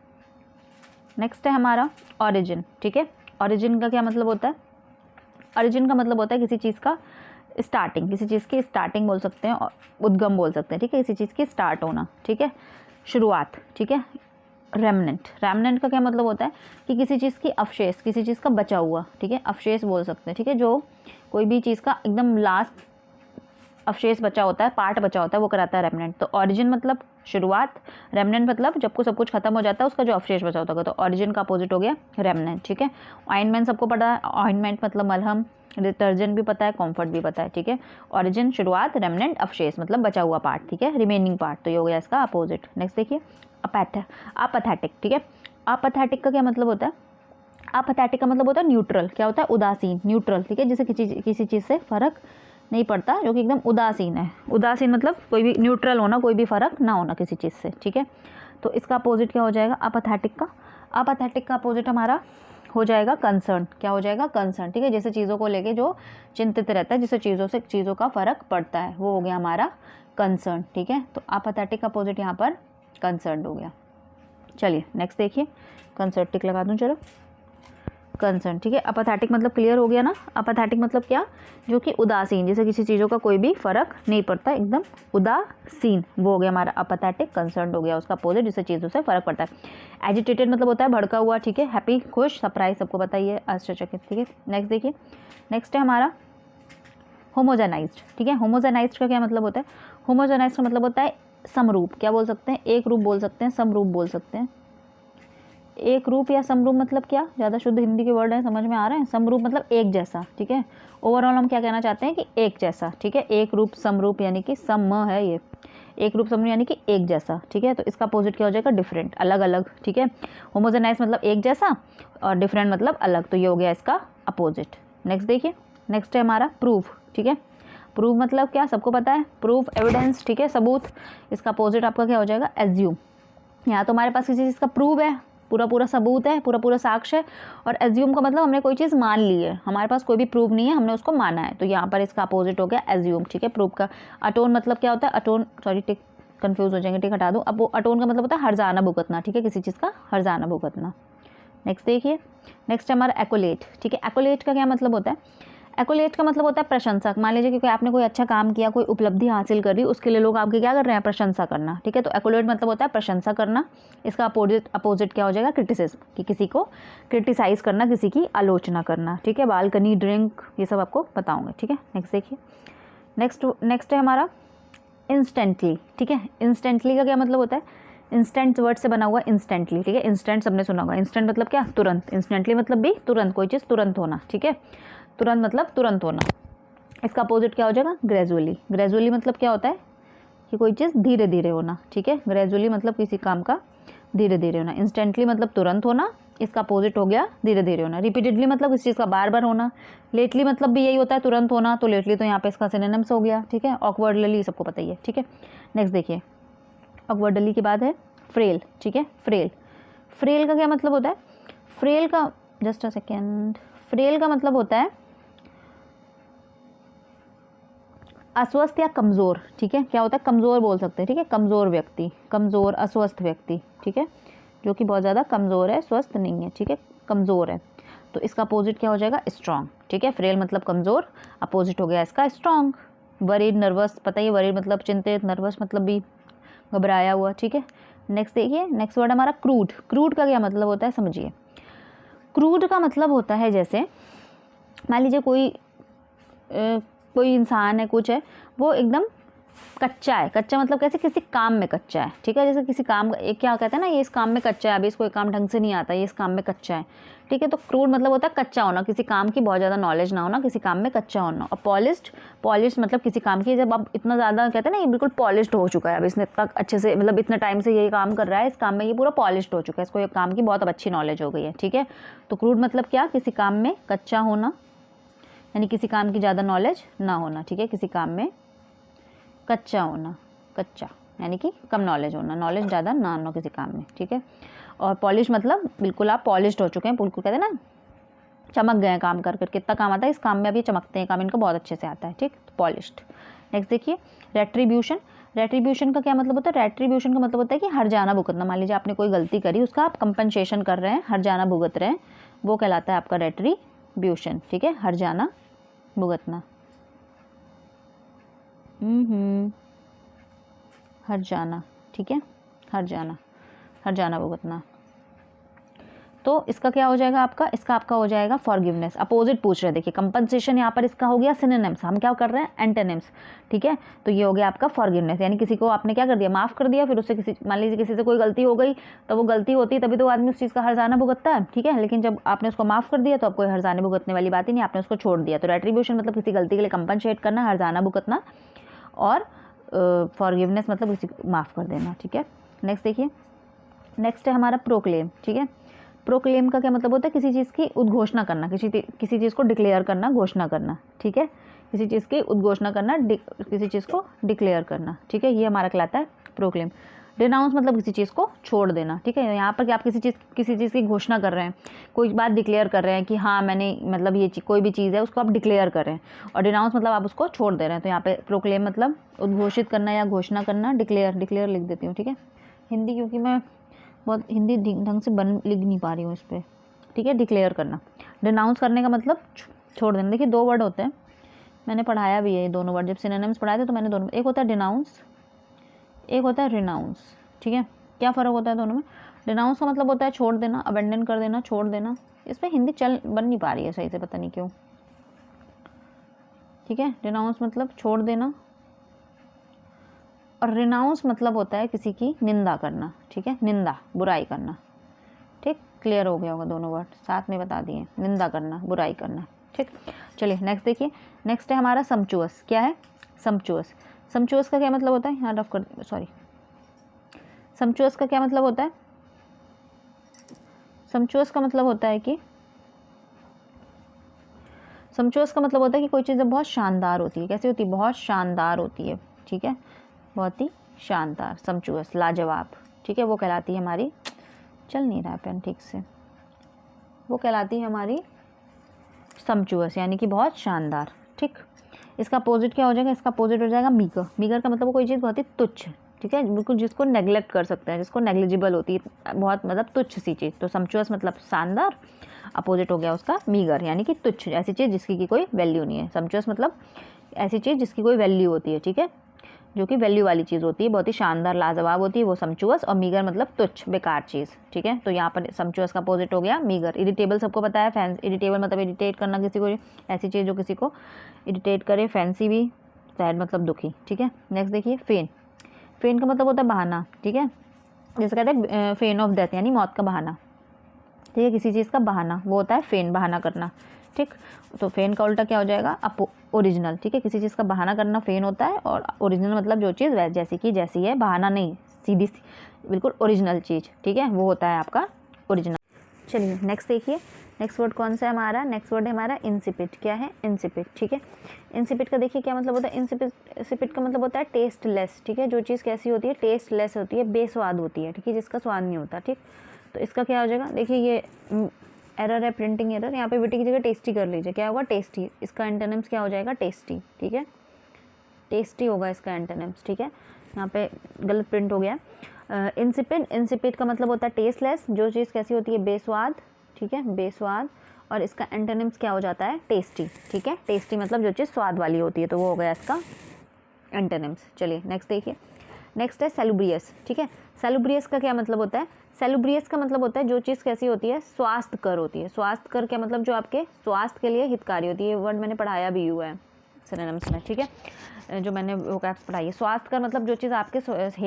नेक्स्ट है हमारा ऑरिजिन, ठीक है। ऑरिजिन का क्या मतलब होता है, ऑरिजिन का मतलब होता है किसी चीज़ का स्टार्टिंग, किसी चीज़ की स्टार्टिंग बोल सकते हैं, और उद्गम बोल सकते हैं, ठीक है। किसी चीज़ की स्टार्ट होना, ठीक है, शुरुआत, ठीक है। रेमनेंट, रेमनेंट का क्या मतलब होता है कि किसी चीज़ की अवशेष, किसी चीज़ का बचा हुआ, ठीक है, अवशेष बोल सकते हैं, ठीक है। जो कोई भी चीज़ का एकदम लास्ट अवशेष बचा होता है, पार्ट बचा होता है, वो कराता है रेमनेंट। तो ऑरिजिन मतलब शुरुआत, रेमनेंट मतलब जब को सब कुछ खत्म हो जाता है उसका जो अवशेष बचा होता है, तो ऑरिजिन का अपोजिट हो गया रेमनेंट, ठीक है। ऑइंटमेंट सबको पता है, ऑइंटमेंट मतलब मलहम, डिटर्जेंट भी पता है, कॉम्फर्ट भी पता है, ठीक है। ऑरिजिन शुरुआत, रेमनेंट अवशेष मतलब बचा हुआ पार्ट, ठीक है, रिमेनिंग पार्ट, तो ये हो गया इसका अपोजिट। नेक्स्ट देखिए, अपैथेटिक, ठीक है। अपैथेटिक का क्या मतलब होता है, अपैथेटिक का मतलब होता है न्यूट्रल, क्या होता है, उदासीन, न्यूट्रल, ठीक है, जिसे किसी चीज़ से फर्क नहीं पड़ता, जो कि एकदम उदासीन है। उदासीन मतलब कोई भी न्यूट्रल होना, कोई भी फ़र्क ना होना किसी चीज़ से, ठीक है। तो इसका अपोजिट क्या हो जाएगा, अपाथेटिक का। अपाथेटिक का अपोजिट हमारा हो जाएगा कंसर्न। क्या हो जाएगा, कंसर्न, ठीक है। जैसे चीज़ों को लेके जो चिंतित रहता है, जिससे चीज़ों का फ़र्क पड़ता है, वो हो गया हमारा कंसर्न, ठीक है। तो अपाथेटिक का अपोजिट यहाँ पर कंसर्न हो गया। चलिए नेक्स्ट देखिए, कंसर्न टिक लगा दूँ चलो, कंसर्न, ठीक है। अपाथेटिक मतलब क्लियर हो गया ना। अपाथेटिक मतलब क्या, जो कि उदासीन, जैसे किसी चीज़ों का कोई भी फ़र्क नहीं पड़ता, एकदम उदासीन, वो हो गया हमारा अपाथेटिक। कंसर्न हो गया उसका अपोजिट, जिससे चीज़ों से फ़र्क पड़ता है। एजिटेटेड मतलब होता है भड़का हुआ, ठीक है। हैप्पी खुश, सरप्राइज सबको बताइए, आश्चर्यचकित, ठीक है। नेक्स्ट देखिए, नेक्स्ट है हमारा होमोजेनाइज्ड, ठीक है। होमोजेनाइज्ड का क्या मतलब होता है, होमोजेनाइज्ड का मतलब होता है समरूप। क्या बोल सकते हैं, एक रूप बोल सकते हैं, समरूप बोल सकते हैं। एक रूप या समरूप मतलब क्या, ज़्यादा शुद्ध हिंदी के वर्ड है, समझ में आ रहे हैं। समरूप मतलब एक जैसा, ठीक है। ओवरऑल हम क्या कहना चाहते हैं कि एक जैसा, ठीक है। एक रूप समरूप यानी कि सम है ये, एक रूप समरूप यानी कि एक जैसा, ठीक है। तो इसका अपोजिट क्या हो जाएगा, डिफरेंट, अलग अलग, ठीक है। होमोजेनाइज मतलब एक जैसा और डिफरेंट मतलब अलग, तो ये हो गया इसका अपोजिट। नेक्स्ट देखिए, नेक्स्ट है हमारा प्रूफ, ठीक है। प्रूफ मतलब क्या, सबको पता है, प्रूफ, एविडेंस, ठीक है, सबूत। इसका अपोजिट आपका क्या हो जाएगा, एज्यूम। यहाँ तो हमारे पास किसी चीज़ का प्रूफ है, पूरा पूरा सबूत है, पूरा पूरा साक्ष्य है, और एज्यूम का मतलब हमने कोई चीज़ मान ली है, हमारे पास कोई भी प्रूफ नहीं है, हमने उसको माना है, तो यहाँ पर इसका अपोजिट हो गया एज्यूम, ठीक है। प्रूफ का अटोन मतलब क्या होता है, अटोन, सॉरी टिक कंफ्यूज हो जाएंगे, टिक हटा दूँ। अब वो अटोन का मतलब होता है हर्जाना भुगतना, ठीक है, किसी चीज़ का हर्जाना भुगतना। नेक्स्ट देखिए, नेक्स्ट है हमारा एक्कोलेट, ठीक है। एक्कोलेट का क्या मतलब होता है, एक्कोलेट का मतलब होता है प्रशंसा। मान लीजिए कि आपने कोई अच्छा काम किया, कोई उपलब्धि हासिल करी, उसके लिए लोग आपकी क्या कर रहे हैं, प्रशंसा करना, ठीक है। तो एक्कोलेट मतलब होता है प्रशंसा करना। इसका अपोजिट क्या हो जाएगा, क्रिटिसिज्म, कि किसी को क्रिटिसाइज करना, किसी की आलोचना करना, ठीक है। बालकनी, ड्रिंक, ये सब आपको पता होंगे, ठीक है। नेक्स्ट देखिए, नेक्स्ट है हमारा इंस्टेंटली, ठीक है। इंस्टेंटली का क्या मतलब होता है, इंस्टेंट वर्ड से बना हुआ इंस्टेंटली, ठीक है। इंस्टेंट सबने सुना होगा, इंस्टेंट मतलब क्या, तुरंत। इंस्टेंटली मतलब भी तुरंत, कोई चीज़ तुरंत होना, ठीक है। तुरंत मतलब तुरंत होना। इसका अपोजिट क्या हो जाएगा, ग्रेजुअली। ग्रेजुअली मतलब क्या होता है कि कोई चीज़ धीरे धीरे होना, ठीक है। ग्रेजुअली मतलब किसी काम का धीरे धीरे होना। इंस्टेंटली मतलब तुरंत होना, इसका अपोजिट हो गया धीरे धीरे होना। रिपीटेडली मतलब किसी चीज़ का बार बार होना। लेटली मतलब भी यही होता है, तुरंत होना, तो लेटली तो यहाँ पे इसका सिनोनिम्स हो गया, ठीक है। ऑकवर्डली सबको पता ही है, ठीक है। नेक्स्ट देखिए, ऑकवर्डली के बाद है फ्रेल, ठीक है। फ्रेल, फ्रेल का क्या मतलब होता है, फ्रेल का, जस्ट अ सेकेंड, फ्रेल का मतलब होता है अस्वस्थ या कमज़ोर, ठीक है। क्या होता है, कमज़ोर बोल सकते हैं, ठीक है। कमज़ोर व्यक्ति, कमज़ोर, अस्वस्थ व्यक्ति, ठीक है, जो कि बहुत ज़्यादा कमज़ोर है, स्वस्थ नहीं है, ठीक है, कमज़ोर है। तो इसका अपोजिट क्या हो जाएगा, स्ट्रॉन्ग, ठीक है। फ्रेल मतलब कमज़ोर, अपोजिट हो गया इसका स्ट्रॉन्ग। वरीड, नर्वस, पता ही, वरीड मतलब चिंतित, नर्वस मतलब भी घबराया हुआ, ठीक है। नेक्स्ट देखिए, नेक्स्ट वर्ड हमारा क्रूड। क्रूड का क्या मतलब होता है, समझिए। क्रूड का मतलब होता है, जैसे मान लीजिए कोई इंसान है, कुछ है, वो एकदम कच्चा है। कच्चा मतलब कैसे, किसी काम में कच्चा है, ठीक है। जैसे किसी काम, एक क्या कहते हैं ना, ये इस काम में कच्चा है, अभी इसको काम ढंग से नहीं आता, ये इस काम में कच्चा है, ठीक है। तो क्रूड मतलब होता है कच्चा होना, किसी काम की बहुत ज़्यादा नॉलेज ना होना, किसी काम में कच्चा होना। और पॉलिश्ड मतलब किसी काम की, जब आप इतना ज़्यादा कहते हैं ना, ये बिल्कुल पॉलिश्ड हो चुका है, अब इसने इतना अच्छे से, मतलब इतना टाइम से ये काम कर रहा है, इस काम में ये पूरा पॉलिश्ड हो चुका है, इसको ये काम की बहुत अच्छी नॉलेज हो गई है, ठीक है। तो क्रूड मतलब क्या, किसी काम में कच्चा होना, यानी किसी काम की ज़्यादा नॉलेज ना होना, ठीक है। किसी काम में कच्चा होना, कच्चा यानी कि कम नॉलेज होना, नॉलेज ज़्यादा ना होना किसी काम में, ठीक है। और पॉलिश मतलब बिल्कुल आप पॉलिश्ड हो चुके हैं, बिल्कुल कहते हैं ना, चमक गए हैं काम कर कर, कितना काम आता है इस काम में, अभी चमकते हैं, काम इनको बहुत अच्छे से आता है, ठीक। तो पॉलिश्ड। नेक्स्ट देखिए, रेट्रीब्यूशन। रेट्रीब्यूशन का क्या मतलब होता है, रेट्रीब्यूशन का मतलब होता है कि हर्जाना भुगतना। मान लीजिए आपने कोई गलती करी, उसका आप कंपनसेशन कर रहे हैं, हर्जाना भुगत रहे हैं, वो कहलाता है आपका रेट्रीब्यूशन, ठीक है। हर्जाना भुगतना, हर्जाना, ठीक है, हर्जाना भुगतना। तो इसका क्या हो जाएगा आपका, इसका आपका हो जाएगा फॉरगिवनेस। अपोजिट पूछ रहे हैं, देखिए कंपनसेशन यहाँ पर इसका हो गया सिनोनिम्स, हम क्या कर रहे हैं, एंटोनिम्स, ठीक है। तो ये हो गया आपका फॉरगिवनेस, यानी किसी को आपने क्या कर दिया, माफ़ कर दिया, फिर उससे किसी, मान लीजिए किसी से कोई गलती हो गई, तो वो गलती होती है तभी तो आदमी उस चीज़ का हर्जाना भुगतता है, ठीक है। लेकिन जब आपने उसको माफ़ कर दिया तो अब कोई हर्जाने भुगतने वाली बात ही नहीं, आपने उसको छोड़ दिया। तो रेट्रीब्यूशन मतलब किसी गलती के लिए कंपनसेट करना, हर्जाना भुगतना, और फॉरगिवनेस मतलब किसी को माफ़ कर देना, ठीक है। नेक्स्ट देखिए, नेक्स्ट है हमारा प्रोक्लेम, ठीक है। प्रोक्लेम का क्या मतलब होता है, किसी चीज़ की उद्घोषणा करना, किसी चीज़ को डिक्लेयर करना, घोषणा करना, ठीक है। किसी चीज़ की उद्घोषणा करना, किसी चीज़ को डिक्लेयर करना, ठीक है, ये हमारा कहलाता है प्रोक्लेम। डिनाउंस मतलब किसी चीज़ को छोड़ देना, ठीक है। यहाँ पर कि आप किसी चीज़ की घोषणा कर रहे हैं, कोई बात डिक्लेयर कर रहे हैं कि हाँ मैंने मतलब ये कोई भी चीज़ है उसको आप डिक्लेयर कर रहे हैं, और डिनाउंस मतलब आप उसको छोड़ दे रहे हैं। तो यहाँ पे प्रोक्लेम मतलब उद्घोषित करना या घोषणा करना, डिक्लेयर लिख देती हूँ, ठीक है। हिंदी क्योंकि मैं बहुत हिंदी ढंग से लिख नहीं पा रही हूँ इस पर, ठीक है। डिक्लेयर करना, डिनाउंस करने का मतलब छोड़ देना। देखिए 2 वर्ड होते हैं, मैंने पढ़ाया भी है ये दोनों वर्ड, जब सिनोनिम्स पढ़ाए थे तो मैंने दोनों, एक होता है डिनाउंस, एक होता है रिनाउंस, ठीक है। क्या फ़र्क होता है दोनों में? डिनाउंस का मतलब होता है छोड़ देना, अबेंडन कर देना, छोड़ देना। इस पर हिंदी बन नहीं पा रही है सही से, पता नहीं क्यों, ठीक है। डिनाउंस मतलब छोड़ देना, और रिनाउंस मतलब होता है किसी की निंदा करना, ठीक है, निंदा, बुराई करना, ठीक। क्लियर हो गया होगा, दोनों वर्ड साथ में बता दिए, निंदा करना, बुराई करना, ठीक। चलिए नेक्स्ट देखिए, नेक्स्ट है हमारा सम्पचुअस। क्या है? सम्पचुअस। सम्पचुअस का क्या मतलब होता है? यहाँ रफ कर, सॉरी, सम्पचुअस का क्या मतलब होता है? सम्पचुअस का मतलब होता है कि सम्पचुअस का मतलब होता है कि कोई चीज़ बहुत शानदार होती है। कैसी होती है? बहुत शानदार होती है, ठीक है, बहुत ही शानदार, सम्पचुअस, लाजवाब, ठीक है, वो कहलाती है हमारी, चल नहीं रहा है पेन ठीक से, वो कहलाती है हमारी सम्पचुअस, यानी कि बहुत शानदार, ठीक। इसका अपोजिट क्या हो जाएगा? इसका अपोजिट हो जाएगा मीगर। मीगर का मतलब वो कोई चीज़ बहुत ही तुच्छ, ठीक है, बिल्कुल जिसको नेग्लेक्ट कर सकते हैं, जिसको नेग्लिजिबल होती है, बहुत मतलब तुच्छ सी चीज़। तो सम्पचुअस मतलब शानदार, अपोजिट हो गया उसका मीगर, यानी कि तुच्छ, ऐसी चीज़ जिसकी की कोई वैल्यू नहीं है। सम्पचुअस मतलब ऐसी चीज़ जिसकी कोई वैल्यू होती है, ठीक है, जो कि वैल्यू वाली चीज़ होती है, बहुत ही शानदार, लाजवाब होती है, वो सम्पचुअस। और मीगर मतलब तुच्छ, बेकार चीज़, ठीक है। तो यहाँ पर सम्पचुअस का अपोजिट हो गया मीगर। इरिटेबल सबको पता है, फैंस, इरिटेबल मतलब इरिटेट करना किसी को, ऐसी चीज़ जो किसी को इरिटेट करे। फैंसी भी, सैड मतलब दुखी, ठीक है। नेक्स्ट देखिए फेन। फेन का मतलब होता है बहाना, ठीक है, जैसे कहते हैं फेन ऑफ डेथ, यानी मौत का बहाना, ठीक है, किसी चीज़ का बहाना, वो होता है फेन, बहाना करना, ठीक। तो फेन का उल्टा क्या हो जाएगा? ओरिजिनल, ठीक है, किसी चीज़ का बहाना करना फेन होता है, और ओरिजिनल मतलब जो चीज़ जैसी की जैसी है, बहाना नहीं, सीधी बिल्कुल ओरिजिनल चीज़, ठीक है, वो होता है आपका ओरिजिनल। चलिए नेक्स्ट देखिए, नेक्स्ट वर्ड कौन सा है हमारा? नेक्स्ट वर्ड है हमारा इंसिपिड। क्या है? इंसिपिड, ठीक है। इंसिपिड का देखिए क्या मतलब होता है? इंसिपिड का मतलब होता है टेस्टलेस, ठीक है, जो चीज़ कैसी होती है? टेस्टलेस होती है, बेस्वाद होती है, ठीक है, जिसका स्वाद नहीं होता, ठीक। तो इसका क्या हो जाएगा? देखिए ये एरर है, प्रिंटिंग एरर, यहाँ पे विटी की जगह टेस्टी कर लीजिए, क्या होगा? टेस्टी। इसका एंटोनिम्स क्या हो जाएगा? टेस्टी, ठीक है, टेस्टी होगा इसका एंटोनिम्स, ठीक है, यहाँ पे गलत प्रिंट हो गया। इंसिपिड, इंसिपिड का मतलब होता है टेस्टलेस, जो चीज़ कैसी होती है? बेस्वाद, ठीक है, बेस्वाद। और इसका एंटोनिम्स क्या हो जाता है? टेस्टी, ठीक है, टेस्टी मतलब जो चीज़ स्वाद वाली होती है, तो वो हो गया इसका एंटोनिम्स। चलिए नेक्स्ट देखिए, नेक्स्ट है सेलुब्रियस, ठीक है। सेलुब्रियस का क्या मतलब होता है? सेलुब्रियस का मतलब होता है जो चीज़ कैसी होती है? स्वास्थ्यकर होती है। स्वास्थ्यकर क्या मतलब? जो आपके स्वास्थ्य के लिए हितकारी होती है। ये वर्ड मैंने पढ़ाया भी हुआ है सिनोनिम्स में, ठीक है, जो मैंने वोकैब्स पढ़ाई है। स्वास्थ्यकर मतलब जो चीज़ आपके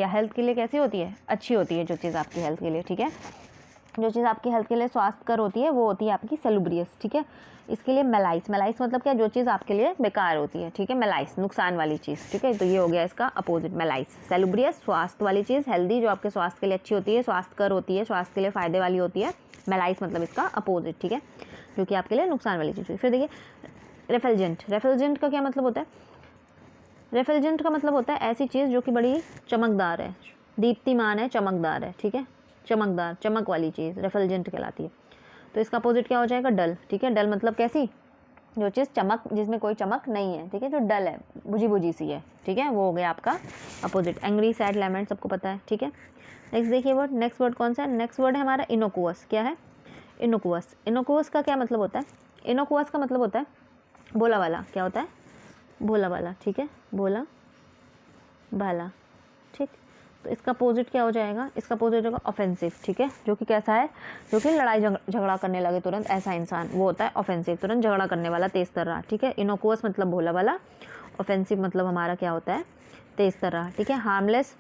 हेल्थ के लिए कैसी होती है? अच्छी होती है, जो चीज़ आपकी हेल्थ के लिए, ठीक है, जो चीज़ आपकी हेल्थ के लिए स्वास्थ्यकर होती है वो होती है आपकी सेलुब्रियस, ठीक है। इसके लिए मेलाइस, मेलाइस मतलब क्या? जो चीज़ आपके लिए बेकार होती है, ठीक है, मेलाइस, नुकसान वाली चीज़, ठीक है। तो ये हो गया इसका अपोजिट, मेलाइस। सेलुब्रियस स्वास्थ्य वाली चीज़, हेल्दी, जो आपके स्वास्थ्य के लिए अच्छी होती है, स्वास्थ्यकर होती है, स्वास्थ्य के लिए फ़ायदे वाली होती है। मेलाइस मतलब इसका अपोजिट, ठीक है, जो कि आपके लिए नुकसान वाली चीज़। फिर देखिए रेफल्जेंट। रेफल्जेंट का क्या मतलब होता है? रेफल्जेंट का मतलब होता है ऐसी चीज़ जो कि बड़ी चमकदार है, दीप्तिमान है, चमकदार है, ठीक है, चमकदार, चमक वाली चीज़ रेफल्जेंट कहलाती है। तो इसका अपोजिट क्या हो जाएगा? डल, ठीक है। डल मतलब कैसी? जो चीज़ चमक, जिसमें कोई चमक नहीं है, ठीक है, जो डल है, बुझी बुझी सी है, ठीक है, वो हो गया आपका अपोजिट। एंग्री, सैड, लेमेंट सबको पता है, ठीक है। नेक्स्ट देखिए वर्ड, नेक्स्ट वर्ड कौन सा है? नेक्स्ट वर्ड है हमारा इनोकुअस। क्या है? इनोकुअस। इनोकुअस का क्या मतलब होता है? इनोकुअस का मतलब होता है भोला वाला। क्या होता है? भोला वाला, ठीक है, भोला भाला, ठीक। तो इसका अपोजिट क्या हो जाएगा? इसका अपोजिट होगा ऑफेंसिव, ठीक है, जो कि कैसा है? जो कि लड़ाई झगड़ा करने लगे तुरंत, ऐसा इंसान, वो होता है ऑफेंसिव, तुरंत झगड़ा करने वाला, तेज तर्रा, ठीक है। इनोकुअस मतलब भोला वाला, ऑफेंसिव मतलब हमारा क्या होता है? तेज तर्रा, ठीक है। हार्मलेस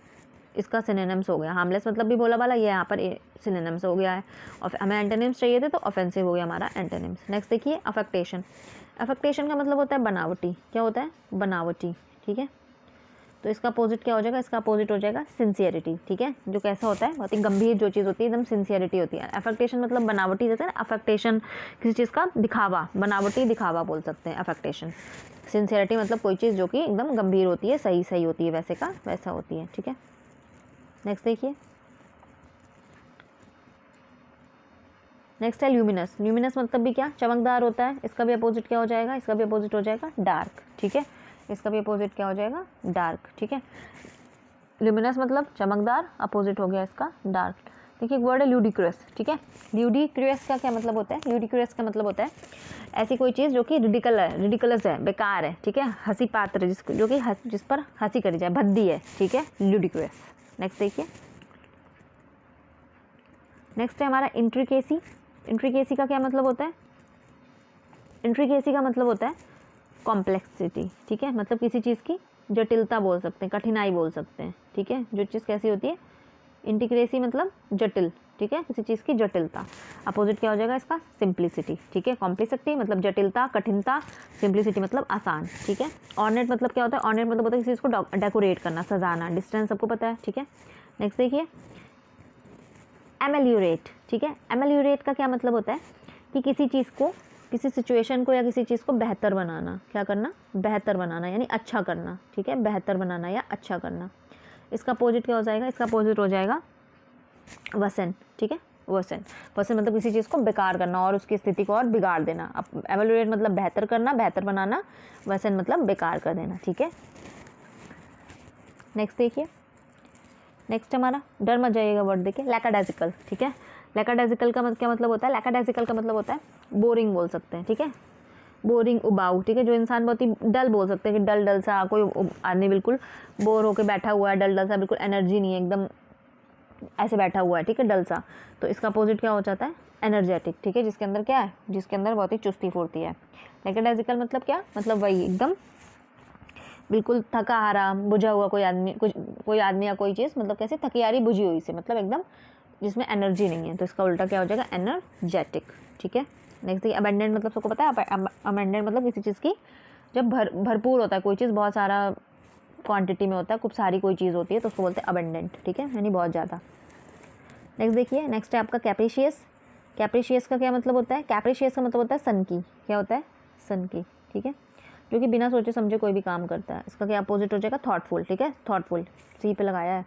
इसका सिनोनिम्स हो गया, हार्मलेस मतलब भी भोला वाला, ये यहाँ पर सिनोनिम्स हो गया है। और हमें एंटोनिम्स चाहिए थे, तो ऑफेंसिव हो गया हमारा एंटोनिम्स। नेक्स्ट देखिए अफेक्टेशन। अफेक्टेशन का मतलब होता है बनावटी। क्या होता है? बनावटी, ठीक है, तो इसका अपोजिट क्या हो जाएगा, इसका अपोजिट हो जाएगा सिंसियरिटी, ठीक है। जो कैसा होता है, बहुत ही गंभीर जो चीज़ होती है एकदम सिंसियरिटी होती है। अफेक्टेशन मतलब बनावटी, जैसे ना अफेक्टेशन किसी चीज़ का दिखावा, बनावटी दिखावा बोल सकते हैं अफेक्टेशन। सिंसियरिटी मतलब कोई चीज़ जो कि एकदम गंभीर होती है, सही सही होती है, वैसे का वैसा होती है, ठीक है। नेक्स्ट देखिए, नेक्स्ट है ल्यूमिनस। ल्यूमिनस मतलब भी क्या, चमकदार होता है। इसका भी अपोजिट क्या हो जाएगा, इसका भी अपोजिट हो जाएगा डार्क, ठीक है। इसका भी अपोजिट क्या हो जाएगा, डार्क, ठीक है। ल्यूमिनस मतलब चमकदार, अपोजिट हो गया इसका डार्क। देखिए एक वर्ड है ल्यूडिक्रस, ठीक है। ल्यूडिक्रस का क्या मतलब होता है, ल्यूडिक्रस का मतलब होता है ऐसी कोई चीज़ जो कि रिडिकुलस है, बेकार है, ठीक है। हंसी पात्र, जिसको जो कि जिस पर हंसी करी जाए, भद्दी है, ठीक है, ल्यूडिक्रस। नेक्स्ट देखिए, नेक्स्ट है हमारा इंट्रिकेसी। इंट्रिकेसी का क्या मतलब होता है, इंट्रिकेसी का मतलब होता है कॉम्प्लेक्सिटी, ठीक है। मतलब किसी चीज़ की जटिलता बोल सकते हैं, कठिनाई बोल सकते हैं, ठीक है। जो चीज़ कैसी होती है, इंटीग्रेसी मतलब जटिल, ठीक है, किसी चीज़ की जटिलता। अपोजिट क्या हो जाएगा इसका, सिंप्लिसिटी, ठीक है। कॉम्प्लेक्सिटी मतलब जटिलता, कठिनता, सिंप्लिसिटी मतलब आसान, ठीक है। ऑर्नेट मतलब क्या होता है, ऑर्नेट मतलब होता है किसी चीज़ को डेकोरेट करना, सजाना। डिस्टेंस सबको पता है, ठीक है। नेक्स्ट देखिए, एमेल्यूरेट, ठीक है। एमेल्यूरेट का क्या मतलब होता है कि किसी चीज़ को, किसी सिचुएशन को या किसी चीज़ को बेहतर बनाना। क्या करना, बेहतर बनाना, यानी अच्छा करना, ठीक है। बेहतर बनाना या अच्छा करना। इसका अपोजिट क्या हो जाएगा, इसका अपोजिट हो जाएगा वसन, ठीक है। वसन, वसन मतलब किसी चीज़ को बेकार करना और उसकी स्थिति को और बिगाड़ देना। अब एवेल्युएट मतलब बेहतर करना, बेहतर बनाना। वसन मतलब बेकार कर देना, ठीक है। नेक्स्ट देखिए, नेक्स्ट हमारा, डर मत जाइएगा वर्ड देखिए, लैकाडाइजिकल, ठीक है। लैकाडाइजिकल का क्या मतलब होता है, लैकाडाइजिकल का मतलब होता है बोरिंग बोल सकते हैं, ठीक है। बोरिंग, उबाऊ, ठीक है। जो इंसान बहुत ही डल बोल सकते हैं कि डल डल सा, कोई आदमी बिल्कुल बोर होकर बैठा हुआ है, डल डल सा, बिल्कुल एनर्जी नहीं है, एकदम ऐसे बैठा हुआ है, ठीक है, डल सा। तो इसका अपोजिट क्या हो जाता है, एनर्जेटिक, ठीक है। जिसके अंदर क्या है, जिसके अंदर बहुत ही चुस्ती फुर्ती है। लैकाडाइजिकल मतलब क्या, मतलब वही एकदम बिल्कुल थका हारा, बुझा हुआ कोई आदमी, कुछ कोई आदमी या कोई चीज़, मतलब कैसे थकी हारी बुझी हुई से, मतलब एकदम जिसमें एनर्जी नहीं है। तो इसका उल्टा क्या हो जाएगा, एनर्जेटिक, ठीक है। नेक्स्ट देखिए, अबेंडेंट मतलब सबको पता है, अबेंडेंट मतलब किसी चीज़ की जब भरपूर होता है, कोई चीज़ बहुत सारा क्वांटिटी में होता है, खूब सारी कोई चीज़ होती है, तो उसको बोलते हैं अबेंडेंट, ठीक है, यानी बहुत ज़्यादा। नेक्स्ट देखिए, नेक्स्ट है आपका कैप्रिशियस। कैप्रिशियस का क्या मतलब होता है, कैप्रिशियस का मतलब होता है सन की, क्या होता है, सन की, ठीक है। जो कि बिना सोचे समझे कोई भी काम करता है। इसका क्या अपोजिट हो जाएगा, थॉटफुल, ठीक है। थॉटफुल सी पे लगाया है,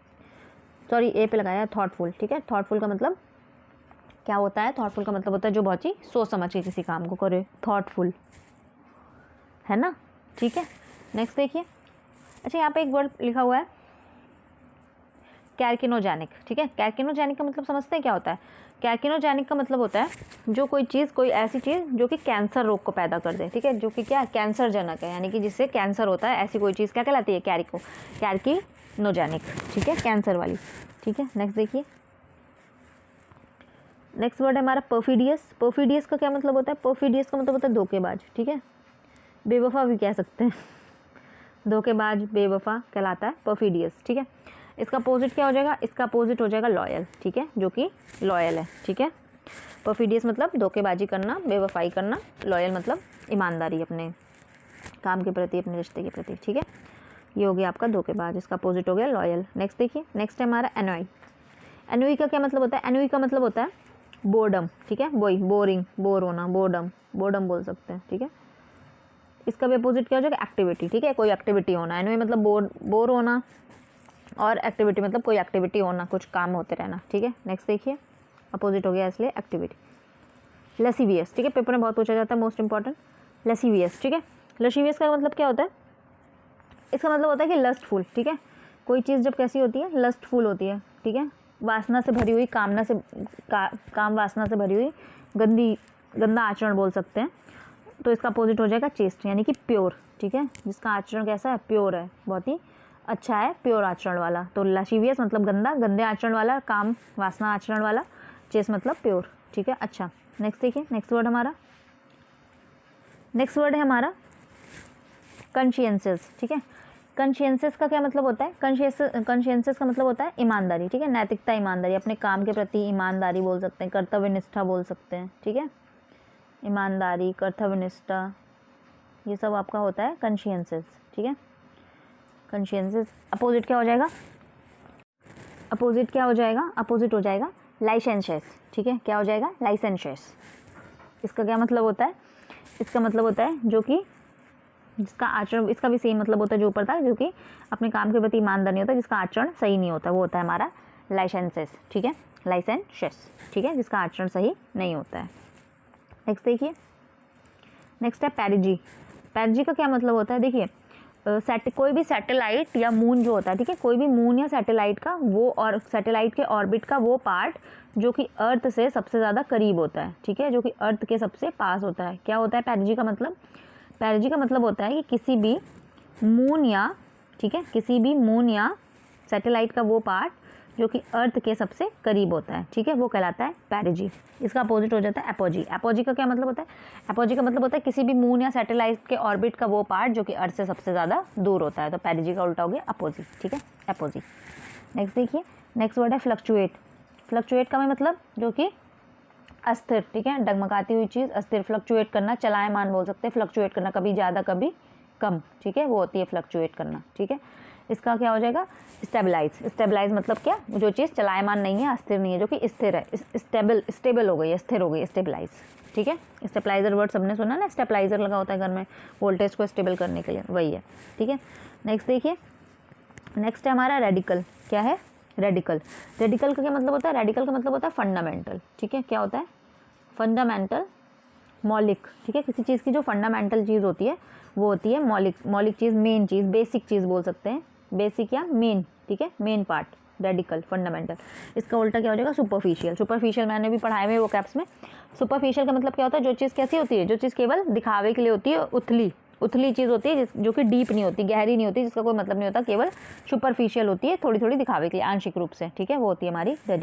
सॉरी ए पे लगाया है, थॉटफुल, ठीक है। थॉटफुल का मतलब क्या होता है, थॉटफुल का मतलब होता है जो बहुत ही सोच समझ के किसी काम को करे, थॉटफुल, है ना, ठीक है। नेक्स्ट देखिए, अच्छा यहाँ पे एक वर्ड लिखा हुआ है कैर्किनोजेनिक, ठीक है। कैर्किनोजेनिक का मतलब समझते हैं क्या होता है, कैर्किनोजेनिक का मतलब होता है जो कोई चीज़, कोई ऐसी चीज़ जो कि कैंसर रोग को पैदा कर दे, ठीक है। जो कि क्या, कैंसर जनक है, यानी कि जिससे कैंसर होता है, ऐसी कोई चीज़ क्या कहलाती है, कैर्किनोजेनिक, ठीक है, कैंसर वाली, ठीक है। नेक्स्ट देखिए, नेक्स्ट वर्ड है हमारा परफिडियस। परफिडियस का क्या मतलब होता है, परफिडियस का मतलब होता है धोखेबाज, ठीक है, बेवफा भी कह सकते हैं। धोखेबाज, बेवफा कहलाता है परफिडियस, ठीक है। इसका अपोजिट क्या हो जाएगा, इसका अपोजिट हो जाएगा लॉयल, ठीक है, जो कि लॉयल है, ठीक है। परफिडियस मतलब धोखेबाजी करना, बेवफाई करना। लॉयल मतलब ईमानदारी अपने काम के प्रति, अपने रिश्ते के प्रति, ठीक है। ये हो गया आपका धोखेबाज, इसका अपोजिट हो गया लॉयल। नेक्स्ट देखिए, नेक्स्ट है हमारा एनॉय। एनॉय का क्या मतलब होता है, एनॉय का मतलब होता है बोर्डम, ठीक है, वही बोरिंग, बोर होना, बोर्डम, बोर्डम बोल सकते हैं, ठीक है। इसका भी अपोजिट क्या हो जाएगा, एक्टिविटी, ठीक है, कोई एक्टिविटी होना। एनॉय मतलब बोर होना, और एक्टिविटी मतलब कोई एक्टिविटी होना, कुछ काम होते रहना, ठीक है। नेक्स्ट देखिए, अपोजिट हो गया इसलिए एक्टिविटी। लेसिवियस, ठीक है, पेपर में बहुत पूछा जाता है, मोस्ट इंपॉर्टेंट, लेसिवियस, ठीक है। लेसिवियस का मतलब क्या होता है, इसका मतलब होता है कि लस्टफुल, ठीक है। कोई चीज़ जब कैसी होती है, लस्टफुल होती है, ठीक है, वासना से भरी हुई, कामना से काम वासना से भरी हुई, गंदा आचरण बोल सकते हैं। तो इसका अपोजिट हो जाएगा चेस्ट, यानी कि प्योर, ठीक है, जिसका आचरण कैसा है, प्योर है, बहुत ही अच्छा है, प्योर आचरण वाला। तो लाशिवियस मतलब गंदा, गंदे आचरण वाला, काम वासना आचरण वाला। चेस्ट मतलब प्योर, ठीक है, अच्छा। नेक्स्ट देखिए, नेक्स्ट वर्ड हमारा, नेक्स्ट वर्ड है हमारा कॉन्शियंसेस, ठीक है। कॉन्शियंसेस का क्या मतलब होता है, कॉन्शियंसेस का मतलब होता है ईमानदारी, ठीक है, नैतिकता, ईमानदारी, अपने काम के प्रति ईमानदारी बोल सकते हैं, कर्तव्य निष्ठा बोल सकते हैं, ठीक है। ईमानदारी, कर्तव्य निष्ठा, ये सब आपका होता है कॉन्शियंसेस, ठीक है। कॉन्शियसेस। अपोजिट क्या हो जाएगा? अपोजिट क्या हो जाएगा? अपोजिट हो जाएगा लाइसेंशियस। ठीक है, क्या हो जाएगा? लाइसेंशियस। इसका क्या मतलब होता है? इसका मतलब होता है जो कि जिसका आचरण, इसका भी सेम मतलब होता है जो ऊपर था, जो कि अपने काम के प्रति ईमानदार नहीं होता, जिसका आचरण सही नहीं होता, वो होता है हमारा लाइसेंशियस। ठीक है, लाइसेंशियस। ठीक है, जिसका आचरण सही नहीं होता है। नेक्स्ट देखिए, नेक्स्ट है पैरिजी। पैरिजी का क्या मतलब होता है? देखिए कोई भी सैटेलाइट या मून जो होता है, ठीक है, कोई भी मून या सैटेलाइट का वो, और सैटेलाइट के ऑर्बिट का वो पार्ट जो कि अर्थ से सबसे ज़्यादा करीब होता है, ठीक है, जो कि अर्थ के सबसे पास होता है, क्या होता है पैरिजी का मतलब? पैरिजी का मतलब होता है कि किसी भी मून या, ठीक है, किसी भी मून या सैटेलाइट का वो पार्ट जो कि अर्थ के सबसे करीब होता है, ठीक है, वो कहलाता है पैरिजी। इसका अपोजिट हो जाता है एपोजी। एपोजी का क्या मतलब होता है? एपोजी का मतलब होता है किसी भी मून या सैटेलाइट के ऑर्बिट का वो पार्ट जो कि अर्थ से सबसे ज़्यादा दूर होता है। तो पैरिजी का उल्टा हो गया अपोजी। ठीक है, एपोजी। नेक्स्ट देखिए, नेक्स्ट वर्ड है फ्लक्चुएट। फ्लक्चुएट का मतलब जो कि अस्थिर, ठीक है, डगमगाती हुई चीज़, अस्थिर। फ्लक्चुएट करना, चलायमान बोल सकते हैं। फ्लक्चुएट करना कभी ज़्यादा कभी कम, ठीक है, वो होती है फ्लक्चुएट करना। ठीक है, इसका क्या हो जाएगा? स्टेबलाइज। स्टेबलाइज मतलब क्या? जो चीज़ चलायमान नहीं है, अस्थिर नहीं है, जो कि स्थिर है, स्टेबल हो गई है, स्थिर हो गई है, स्टेबलाइज। ठीक है, स्टेबलाइजर वर्ड सबने सुना ना, स्टेबलाइजर लगा होता है घर में वोल्टेज को स्टेबल करने के लिए, वही है। ठीक है, नेक्स्ट देखिए, नेक्स्ट है हमारा रेडिकल। क्या है? रेडिकल। रेडिकल का क्या मतलब होता है? रेडिकल का मतलब होता है फंडामेंटल। ठीक है, क्या होता है? फंडामेंटल, मौलिक। ठीक है, किसी चीज़ की जो फंडामेंटल चीज़ होती है वो होती है मौलिक। मौलिक चीज़, मेन चीज़, बेसिक चीज़ बोल सकते हैं, बेसिक या मेन। ठीक है, मेन पार्ट, रेडिकल, फंडामेंटल। इसका उल्टा क्या हो जाएगा? सुपरफिशियल। सुपरफिशियल मैंने भी पढ़ाए हुए वो कैप्स में। सुपरफिशियल का मतलब क्या होता है? जो चीज़ कैसी होती है? जो चीज़ केवल दिखावे के लिए होती है, उथली उथली चीज़ होती है, जो कि डीप नहीं होती, गहरी नहीं होती, जिसका कोई मतलब नहीं होता, केवल सुपरफिशियल होती है, थोड़ी थोड़ी दिखावे के लिए, आंशिक रूप से। ठीक है, वो होती है हमारी रेडिकल।